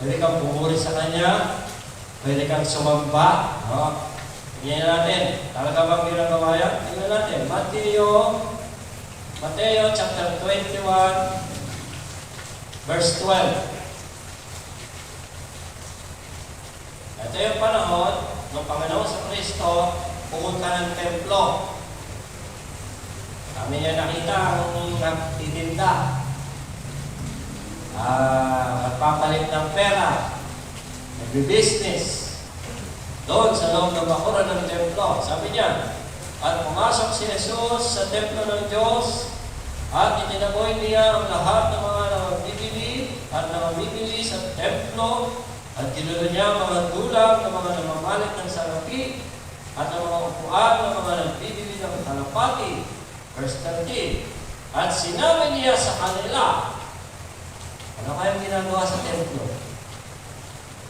pwede kang pumuri sa Kanya, pwede kang sumamba, no? Tingnan natin, talaga bang ginagawa yan? Tingnan natin, Mateo chapter 21, verse 12. Ito yung panahon ng Panginoon sa Kristo, pumunta ng templo. Kami niya nakita ang nagtitinda. Nagpapalit ng pera, nagbi-business, doon sa loob ng bakuran ng templo. Sabi niya, at pumasok si Jesus sa templo ng Diyos at itinaboy niya ang lahat ng mga namamimili at namamimili sa templo at ginulo niya ang mga dulang ng mga namamalit ng salapi at ang mga upuan ng mga nagbibili ng kalapati. Verse 13. At sinabi niya sa kanila, ano kayong ginagawa sa templo?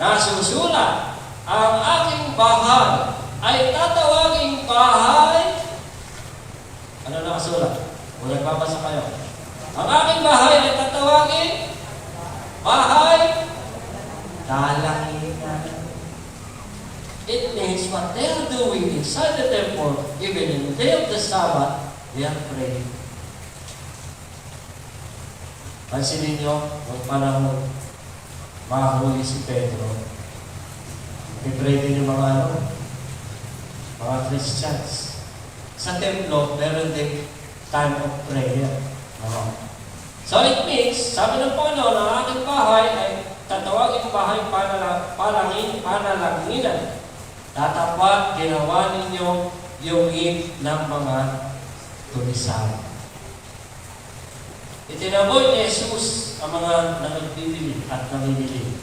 Nasusulat, ang aking bahay ay tatawaging bahay. Ano nakasulat? Kung nagbabasa kayo. Ang aking bahay ay tatawagin bahay dalanginan. It means what they are doing inside the temple, even in the day of the Sabbath, they are praying. Pansinin nyo, nung panahon mahuli si Pedro, i-pray din yung mga Christians. Sa templo, meron din time of prayer. So it means, sabi ng Panginoon, ang aking bahay ay tatawagin bahay panalanginan. Tatapat, ginawa ninyo yung ng mga tulisan. Itinaboy ni Jesus ang mga nagbibili at namimili.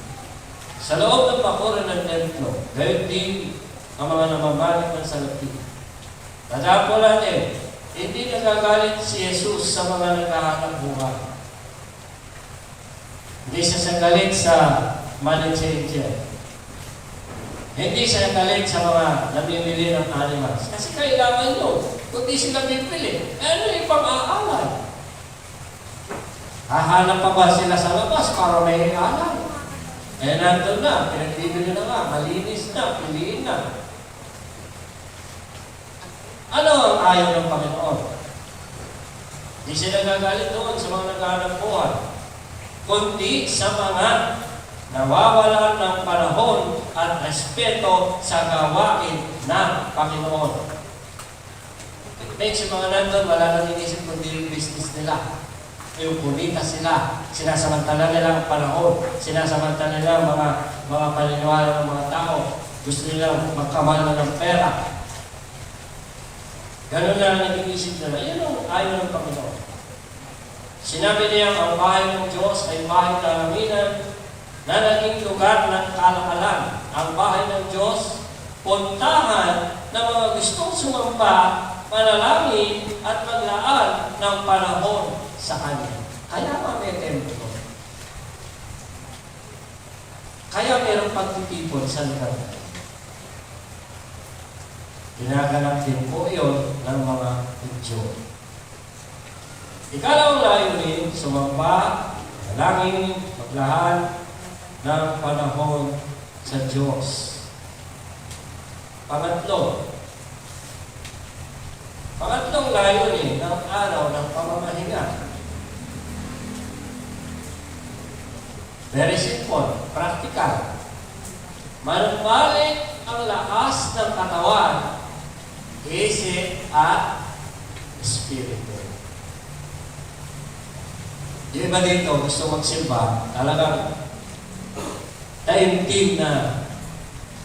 Sa loob ng bakuran ng templo, gayon din ang mga namamalik ng salapi. Tandaan po natin, hindi nagagalit si Jesus sa mga naghahanap buhay. Hindi siya nagalit sa money changer. Hindi siya nagalit sa mga namimili ng animals. Kasi kailangan nyo, kung di sila bibili, ano yung pang-aalay? Hahanap pa ba sila sa labas para may alay? Nandun na, pinagbibili na nga, malinis na, piliin na. Ano ang ayaw ng Panginoon? Di siya nagagalit doon sa mga naghahanap buhay, kundi sa mga nawawalan ng panahon at respeto sa gawain ng Panginoon. It makes yung mga nandun, wala nang inisip kundi yung business nila. Yung kumita sila, sinasamantala nila ang panahon, sinasamantala nila ang mga paniniwala ng mga tao. Gusto nila magkamala ng pera. Ganun na nag-iisip nila. Yan ang ayaw ng Panginoon. Sinabi niya, ang bahay ng Diyos ay bahay na alaminan na naging lugar ng kalakalan. Ang bahay ng Diyos, puntahan ng mga gustong sumamba, manalangin at maglaan ng panahon sa Kanya. Kaya may templo. Kaya mayroong pagtitipon sa lugar. Ginaganap din po yun ng mga Hudyo. Ikalawang layunin, sumamba, manalangin, maglaan ng panahon sa Diyos. Pangatlong layunin ng araw ng pamamahinga. Very simple, practical. Manumbalik ang lakas ng katawan, isip at espiritu. Yung iba dito gusto magsimba, talagang taimtim na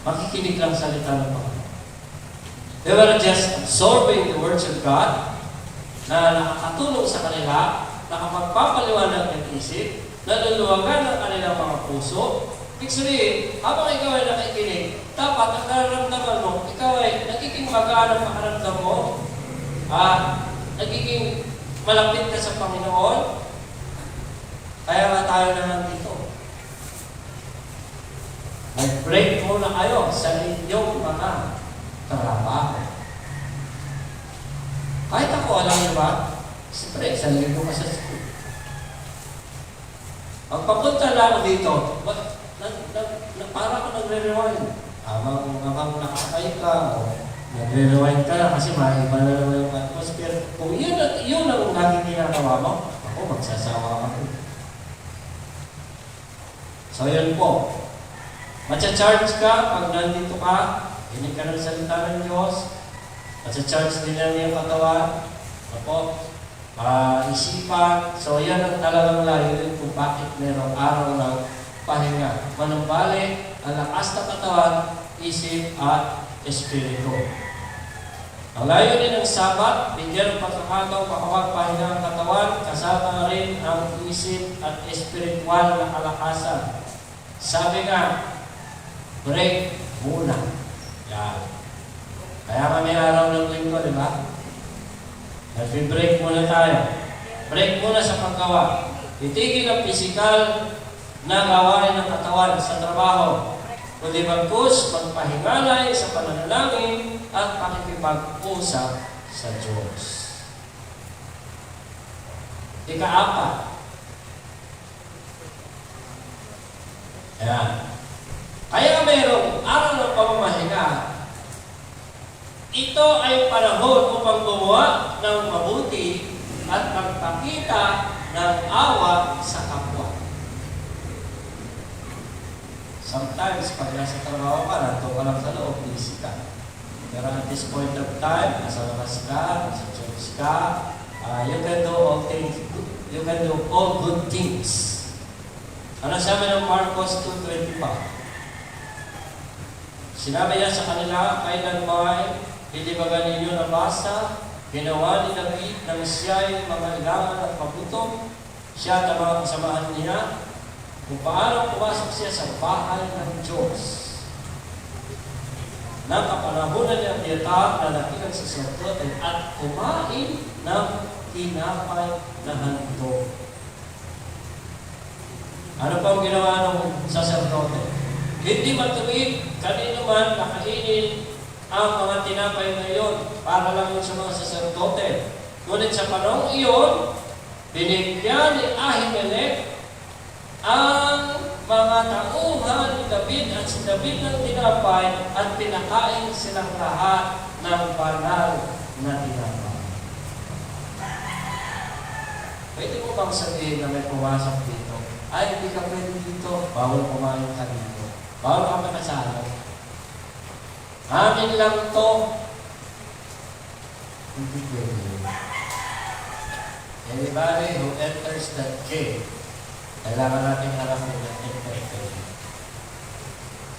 makikinig lang salita ng Panginoon. They were just absorbing the words of God na nakakatulong sa kanila, nakapagpapaliwanag ng isip, naluluwagan ang kanilang mga puso. Ibig sabihin, habang ikaw ay nakikinig, dapat ang nararamdaman mo, ikaw ay nagiging magaan ang makaramdam mo, nagiging malapit ka sa Panginoon. Kaya nga tayo naman dito. Mag-break muna kayo sa inyong mga trabaho. Kahit ako, alam niyo ba? Siyempre, isang linggo ka sa school. Ang papunta lang dito, para ako nagre-rewind. Habang nakakay ka, o nagre-rewind ka na kasi maiba na naman yung atmosphere. Kung yun ang laging ginagawa mo, ako, magsasawa ako. So, yun po. Matcha-charge ka pag nandito ka, hinig ka ng salita ng Diyos, matcha-charge din lang yung katawan. Opo. isipan. So yan ang talagang layunin kung bakit merong araw ng pahinga. Manumbalik ang lakas ng katawan, isip at espiritu. Ang layunin ng Sabat, bigyan ng pagkakataong makapagpahinga ang katawan, kasama rin ang isip at espiritual na kalakasan. Sabi nga, break muna. Yan. Kaya kami araw ng linggo, di ba? Nag-break muna tayo. Break muna sa paggawa. Itigil ang pisikal na gawain ng katawan sa trabaho. Kundi bagkus, magpahingalay sa pananalangin at pakikipag-usap sa Diyos. Ika-4. Ayan. Kaya mayroong araw ng pamamahinga. Ito ay panahon upang gumawa ng mabuti at magpakita ng awa sa kapwa. Sometimes, pag nasa trabaho ka, nanto ka lang sa loob, busy ka. Pero at this point of time, nasa labas ka, nasa church ka, you can do all things, you can do all good things. Ano sabi ng Marcos 2:25? Sinabi niya sa kanila, kailan ba hindi ba ninyo nabasa, ginawa ni David nang siya'y mga ilaman at mabuto, siya at ang mga kasamahan niya, kung paano pumasok siya sa bahay ng Diyos. Nang kapanahunan niya ang Abiatar na dakilang saserdote at kumain ng tinapay na handog. Ano pang ginawa ng saserdote? Hindi matuwid kanino man nakainin ang mga tinapay na iyon para lang yun sa mga saserdote. Ngunit sa panahon iyon, binigyan ni Ahimelech ang mga tauhan ni David at si David ng tinapay at pinakain silang lahat ng banal na tinapay. Pwede mo bang sabihin na may pumasok dito? Ay, hindi ka pwede dito. Bawal kumain ka dito. Bawal ka makasalo. Amin lang to. Hindi pwede. Anybody who enters that gate, kailangan natin harapin ng enter.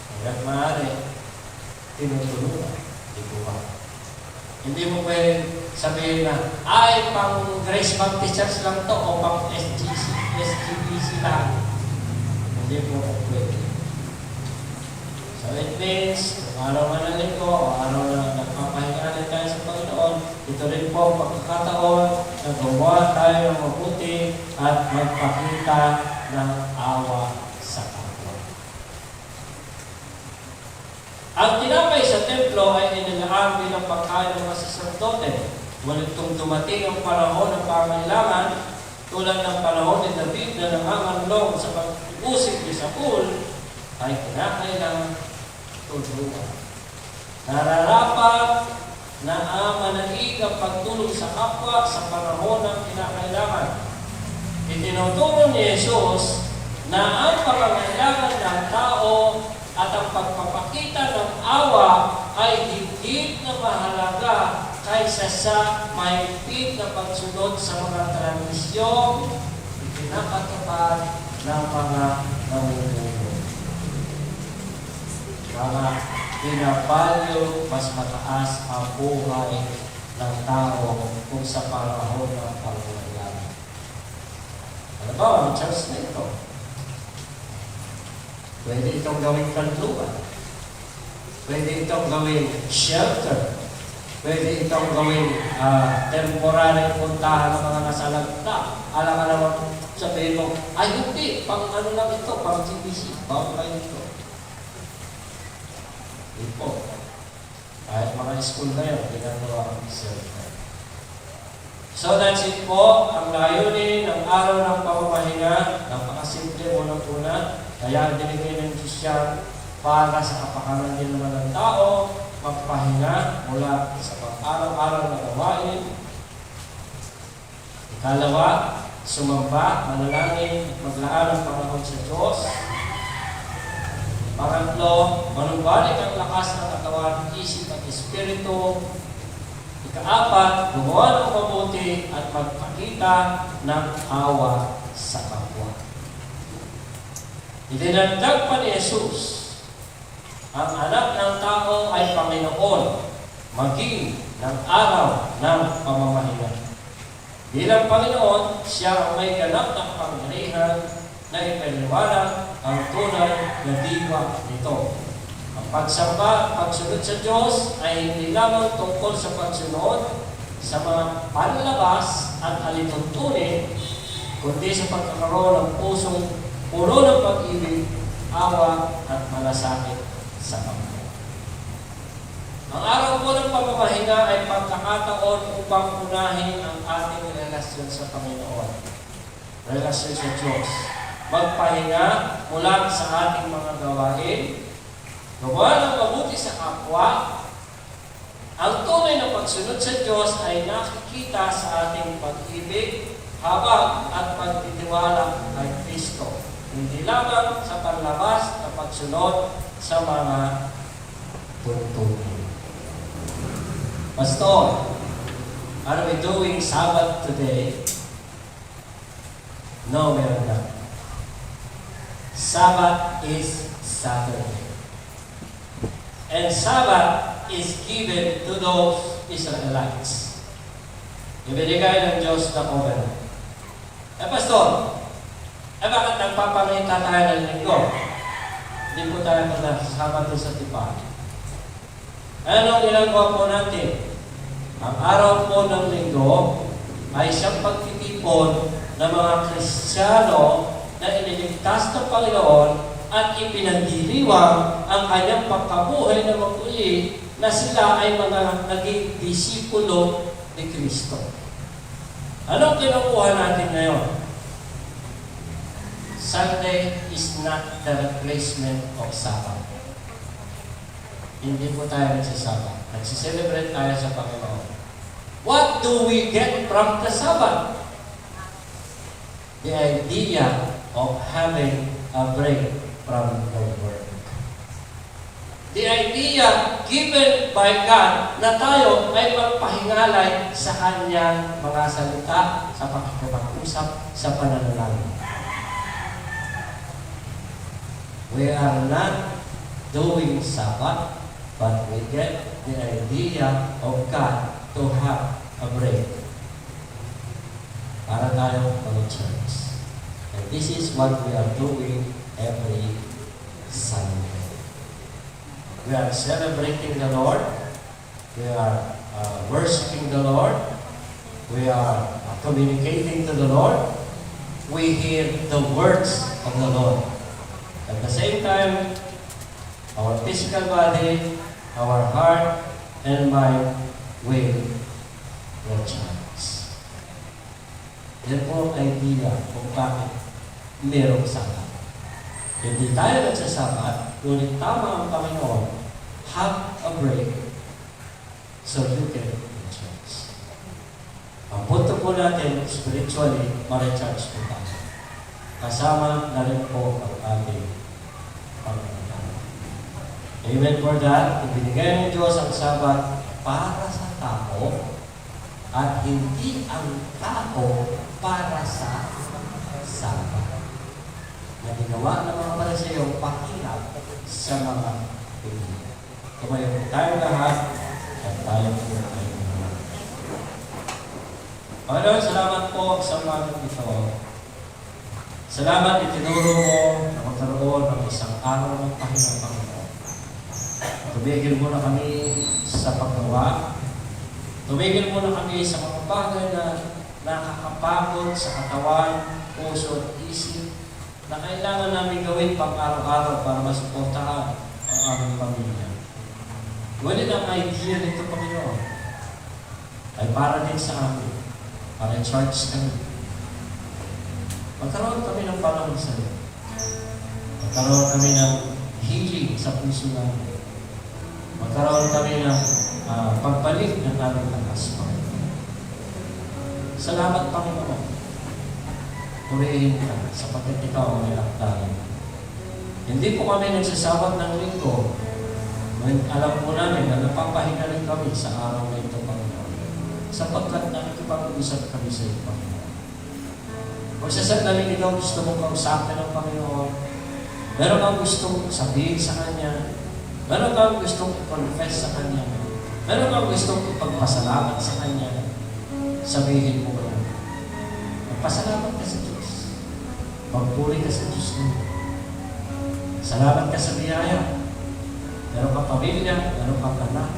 Hanggang maaari, tinutulungan. Hindi mo pwede sabihin na, ay, pang Grace Baptist Church lang to o pang SGBC lang. Hindi mo pwede. So it means, kung araw man ng linggo o araw na nagpapahinga natin tayo sa Panginoon, ito rin po pagkakataon na gumawa tayo ng mabuti at magpakita ng awa sa kapwa. Ang tinapay sa templo ay inilaan bilang pagkain ng mga saserdote. Ngunit kung dumating ang panahon ng pangailangan, tulad ng panahon ni David na nanganganlong sa pag-usip ni Saul, ay kinakailangan tulungan. Nararapat na manaig ang pagtulong sa kapwa sa panahon ng kinakailangan. Itinuturo ni Jesus na ang pangangailangan ng tao at ang pagpapakita ng awa ay higit na mahalaga kaysa sa mahigpit na pagsunod sa mga tradisyong ipinapatupad ng mga namumuno. Mga pinabalyo mas mataas ang buhay ng tao kung sa panahon ng pangangailangan. Ano ba ang church na ito? Pwede itong gawing kanluan. Pwede itong gawing shelter. Pwede itong gawing temporary puntahan ng mga nasalagta. Alam ka naman, sabihin mo, ay hindi, pang ano lang ito, pang GBC, bawal kayo ito. Hindi po. Kahit mga school na yun, ginagawa ang shelter. So that's it po, ang layunin ng araw ng pamamahinga, napakasimple unang-una, kaya dinigay ng Diyos yan para sa kapakanan din naman ng tao, magpahinga mula sa pang-araw-araw na gawain. Ikalawa, sumamba, manalangin, at maglaan ng panahon sa Diyos. Pangatlo, manumbalik ang lakas ng katawan, isip at espiritu. Ika-apat, gumawa ng mabuti at magpakita ng awa sa kapwa. Idinagdag pa ni Jesus, ang anak ng tao ay Panginoon, maging ng araw ng pamamahinga. Bilang Panginoon, siya ang may ganap ng kapangyarihan na ipaliwanag ang tunay na diwa nito. Ang pagsamba, pagsunod sa Diyos ay hindi lamang tungkol sa pagsunod sa mga panlabas at alituntunin, kundi sa pagkakaroon ng pusong puno ng pag-ibig, awa at malasakit sa kapwa. Ang araw po ng pamamahinga ay pagkakataon upang unahin ang ating relasyon sa Panginoon, relasyon sa Diyos. Magpahinga mula sa ating mga gawain, gawa ng mabuti sa kapwa. Ang tunay na pagsunod sa Diyos ay nakikita sa ating pag-ibig, habag at pagtitiwala kay Kristo. Hindi lamang sa panlabas na pagsunod sa mga tuntunin. Pastor, are we doing Sabbath today? No, meron na. Sabbath is Saturday. And Sabbath is given to those Israelites. Ibinigay ng Diyos na covenant. Pastor, bakit nagpapangita tayo ng linggo? Hindi po tayo nasasama doon sa tipan. Anong ginagawa po natin? Ang araw po ng linggo ay siyang pagtitipon ng mga Kristiyano na iniligtas ng Panginoon at ipinagdiriwang ang kanyang pagkabuhay na maguli na sila ay mga naging disipulo ni Kristo. Anong kinukuha natin ngayon? Sunday is not the replacement of Sabbath. Hindi po tayo nagsasabbat. Nagsiselebrate tayo sa Panginoon. What do we get from the Sabbath? The idea of having a break from the work. The idea given by God na tayo ay magpahingalay sa Kanyang mga salita, sa pakikipag-usap, sa pananalangin. We are not doing Sabbath, but we get the idea of God to have a break para tayo mag-church. And this is what we are doing every Sunday. We are celebrating the Lord. We are worshiping the Lord. We are communicating to the Lord. We hear the words of the Lord. At the same time, our physical body, our heart, and mind will recharge. Yan po ang idea kung bakit mayroong Sabbath. Hindi tayo nagsasabat, ngunit tama ang Panginoon, have a break so you can recharge. Ang punto po natin, spiritually, ma-recharge po tayo. Kasama na rin po ang ating Panginoon. Amen for that. Ibinigay ng Diyos ang Sabat para sa tao at hindi ang tao para sa Sabat. Na ginawa ng mga Pariseo pakilap sa mga Pilipino. Tumayo po tayo lahat at tayo po tayo. Panginoon, salamat po sa mga ito. Salamat itinuro mo na magkaroon ng isang araw ng pahinga, Panginoon. Tumigil mo na kami sa paggawa. Tumigil mo na kami sa mga bagay na nakakapagod sa katawan, puso at isip na kailangan namin gawin pang araw-araw para masuportahan ang aming pamilya. Ngunit ang idea nito, Panginoon, ay para din sa amin, para charge kami. Magkaroon kami ng panahon sa iyo. Magkaroon kami ng healing sa puso namin. Magkaroon kami ng pagbalik ng aming lakas. Salamat, Panginoon. Purihin ka sapagkat ikaw ang nilakdayan. Hindi po kami nagsasabak ng linggo. Alam po namin na napapahinga rin kami sa araw na ito, Panginoon. sapagkat nakikipag-usap kami sa iyo, Panginoon. Kung sa sandaling ikaw gusto mong kausapin ng Panginoon, meron kang gustong sabihin sa Kanya, meron kang gustong i-confess sa Kanya, meron kang gustong ipagpasalamat sa Kanya, sabihin mo ba? Magpasalamat ka sa Diyos. Magpuri ka sa Diyos mo. Salamat ka sa biyaya. Meron kang pamilya, meron kang anak,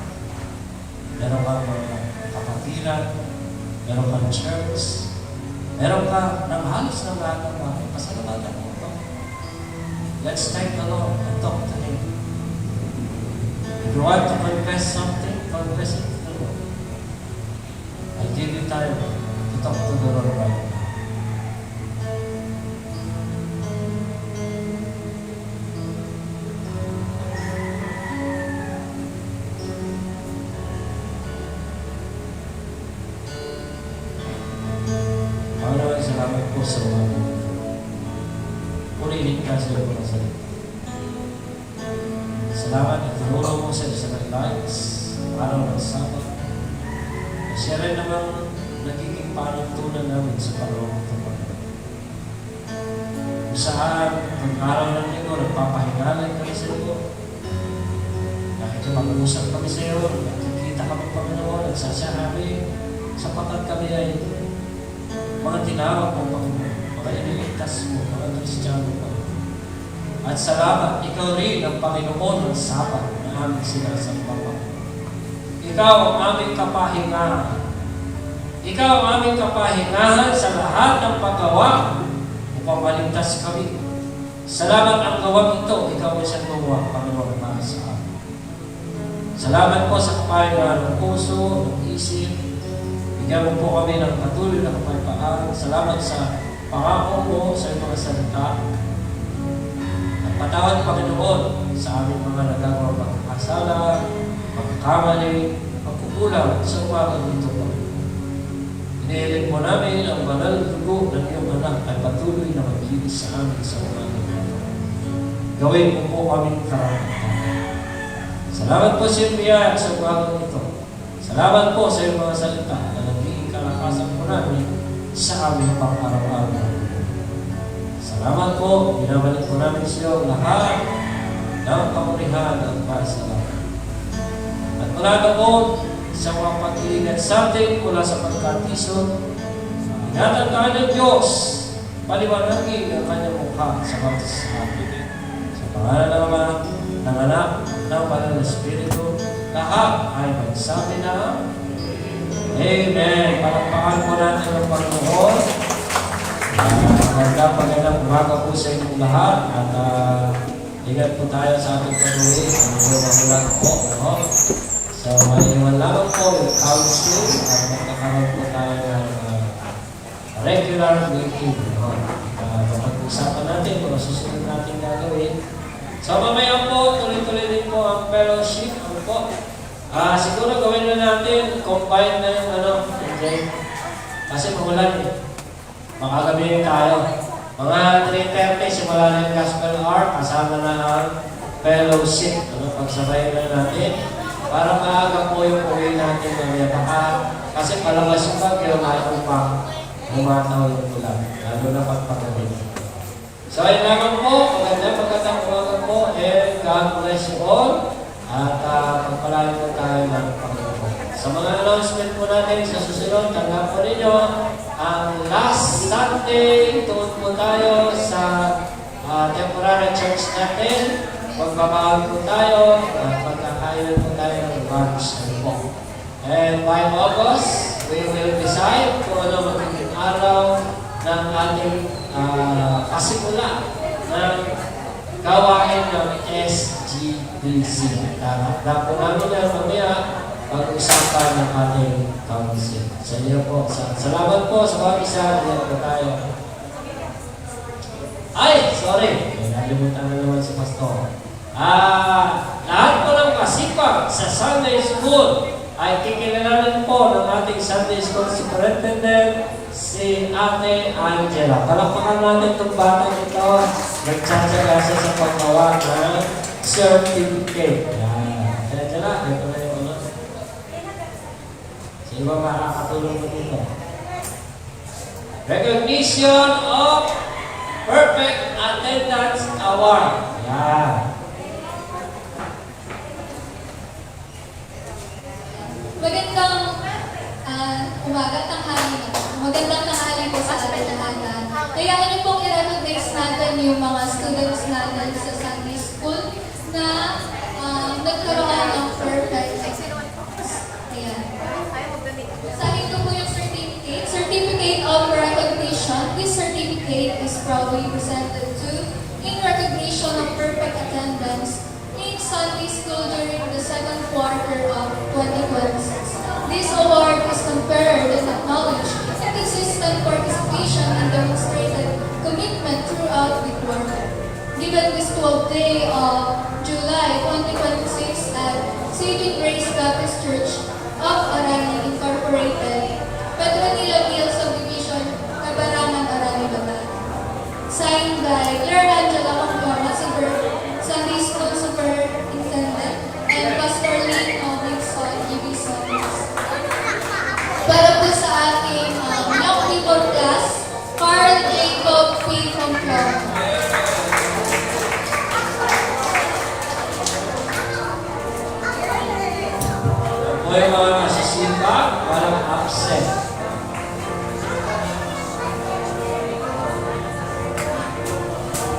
meron kang mga kapatiran, meron kang church, meron ka ng halos ng lahat ng bagay. Pasalamatan mo ito. Let's thank the Lord and talk to Him. If you want to confess something, confess it to the Lord. I'll give you time to talk to the Lord right now. Panginoon, salamat po sa mga ito. Purihin ka sa iyo mga salita. Salamat at tinuro mo sa isang lives, araw ng Sabat. Siya rin naman nagiging panuntunan namin sa panahon ito, Panginoon. Kung saan, ang araw ng linggo, nagpapahingalan kami sa iyo. Nakikipag-usap kami sa iyo, nakikita kami, Panginoon, nagsasabi, sapagkat kami ay mga tinawag mo, Panginoon, mga iniligtas mo, mga Kristiyano, Panginoon. At salamat, ikaw rin ang Panginoon ng Sabat na aming sinasamba, Panginoon. Ikaw ang aming kapahingahan. Ikaw ang aming kapahingahan sa lahat ng paggawa upang maligtas kami. Salamat ang gawang ito, ikaw ay sa gawa, Panginoon, para sa amin. Salamat po sa kapahingahan ng puso, ng isip. Bigyan mo po kami ng patuloy na kapayapaan. Salamat sa pangako mo sa iyong mga salita. At patawad, Panginoon, sa aming mga nagagawa pagkakasala, pagkakamali, pagkukulang sa umagang dito, Panginoon. Inihiling mo namin ang banal na dugo ng iyong anak ay patuloy na maglinis sa amin sa umagang dito. Gawin mo po kaming karapatan. Salamat po sa iyong biyaya sa umagang ito. Salamat po sa iyong mga salita na nagiging kalakasan po namin sa aming pang-araw-araw. Salamat po, binabalik po namin sa iyo lahat ng kamurihan at pasalamat. At mula doon sa mga pag-iingat sa atin mula sa pagkatisod, ingatan ka ng Diyos, paliwanagin ang kanyang mukha sa mga sa atin. Sa pangalan ng Ama, ng Anak, ng Banal na Espiritu, lahat ay magsabi na Amen. Palakpakan po natin ang Panginoon. Magandang umaga po sa inyong lahat at ingat po tayo sa ating pag-uwi. Medyo magulat po. No? So, maiwan lamang po yung council at magkakaroon po tayo ng regular meeting. No? Kapag-usapan natin kung susunod natin gagawin. So, mamaya po, tuloy-tuloy din po ang fellowship. Ano po? Siguro gawin na natin, combine na yung okay? Kasi magulan eh. Makagabihin tayo. Mga 3:30, simula na yung gospel hour, kasama na ang fellowship. Pagsabay na natin. Para maaga po yung uwi natin mamaya. Kasi palabas yung bagyo, mayroon pa umataw yung ulan. Lalo na pagpagabihin. So, ayun lamang po. Magandang umaga po. And God bless you all. At pagpalain po tayo ng Panginoon. Sa mga announcement po natin sa susunod, tanggap po ninyo ang last Sunday, tuon po tayo sa temporary church natin. Magbabawal po tayo at magkakailan po tayo ng lunch po. And by August, we will decide kung ano magiging araw ng ating pasimula ng gawain ng SGBC. Dapat po namin yan mamaya pag-usapan ng ating council. Sa inyo po. Salamat po sa mga isa. Diyan po tayo. Ay! Sorry. Nalimutan na naman si Pastor. Lahat po ng kasipag sa Sunday School ay kikilalanin po ng ating Sunday School Superintendent, si Ate Angela. Palakpakan natin itong batang ito. Nagtsatsaga siya sa paggawa ng certificate. Angela, ito na yung ano. Si Di ba makakatulong mo dito? Recognition of Perfect Attendance Award. Yan. Magandang umaga, tanghali na. Magandang tanghali po sa ating lahat. Kaya ano pong i-recognize natin yung mga students natin sa Sunday School na nagkaroon ng perfect attendance. Ayan. Sa akin ko po yung certificate. Certificate of recognition. This certificate is proudly presented to in recognition of perfect attendance in Sunday School during the second quarter of 2026. This award is conferred and acknowledged in consistent participation and demonstrated commitment throughout the quarter. Given this 12th day of July 2026 at Saving Grace Baptist Church of Arani Incorporated, Petronila Hill Subdivision, Kabarangan, Arani, Bataan. Signed by Claire Angela Pamplona, Sunday School Superintendent, and Pastor Lynn Dixon, GB Sundays. Para po sa ating young people class, Carl Jacob P. Pamplona. O yung mga nasa simba, walang absent.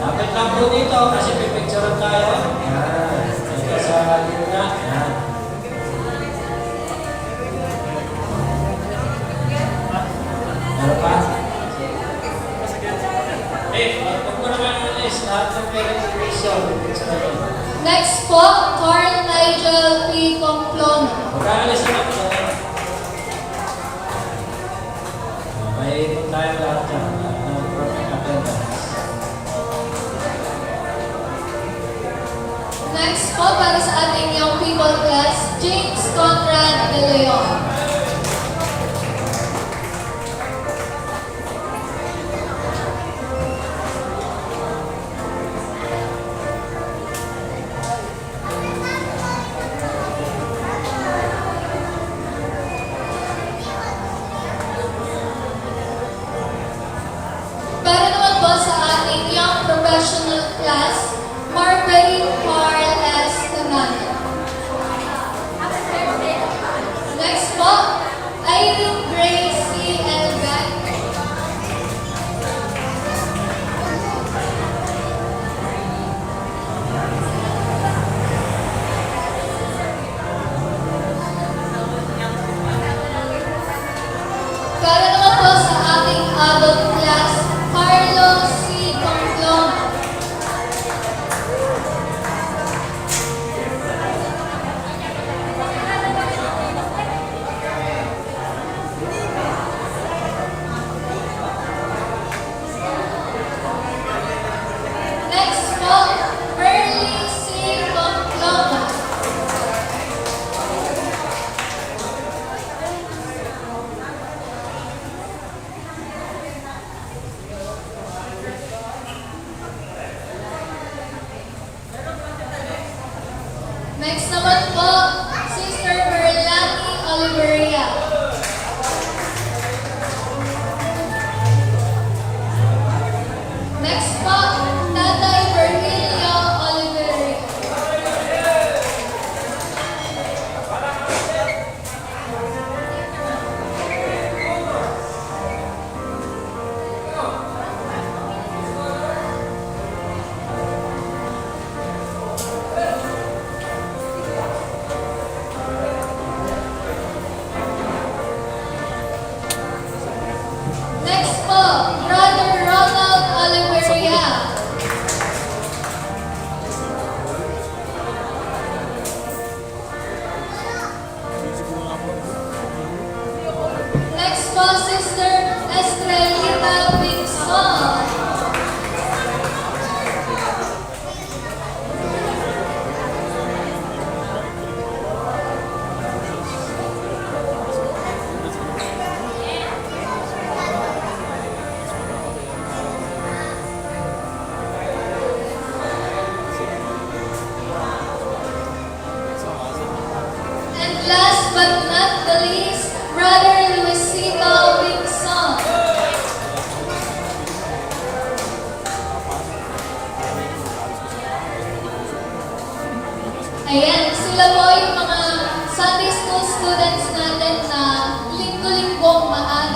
Lapit lang po dito kasi pipicturean tayo. Yan. Ito sa gitna. Yan. Meron pa? Huwag mo naman nalis. Lahat ng presentation. Pipicturean. Next po, Carl Nigel P. Pamplona. Magkakalis na po. May ikot tayo lahat dyan. Perfect attendance. Next po, para sa ating young people class, James Conrad De Leon. Para naman po sa ating young professional class, Marguerite Carl S. Tamano. Next po, Irene Grace C. Elgan. Para naman po sa ating adult class, Carlos C. Pamplona. Next po, Merly C. Pamplona. Next naman po, Sister Merlani Oliveria. Next po, Tatay Virgilio Oliveria. Next po, Brother Ronald Oliveria. Next po, Sister Estrelita Pinson. And last but not the least, Brother Luisito with song. Ayan, sila po yung mga Sunday school students natin na linggo-linggong maaga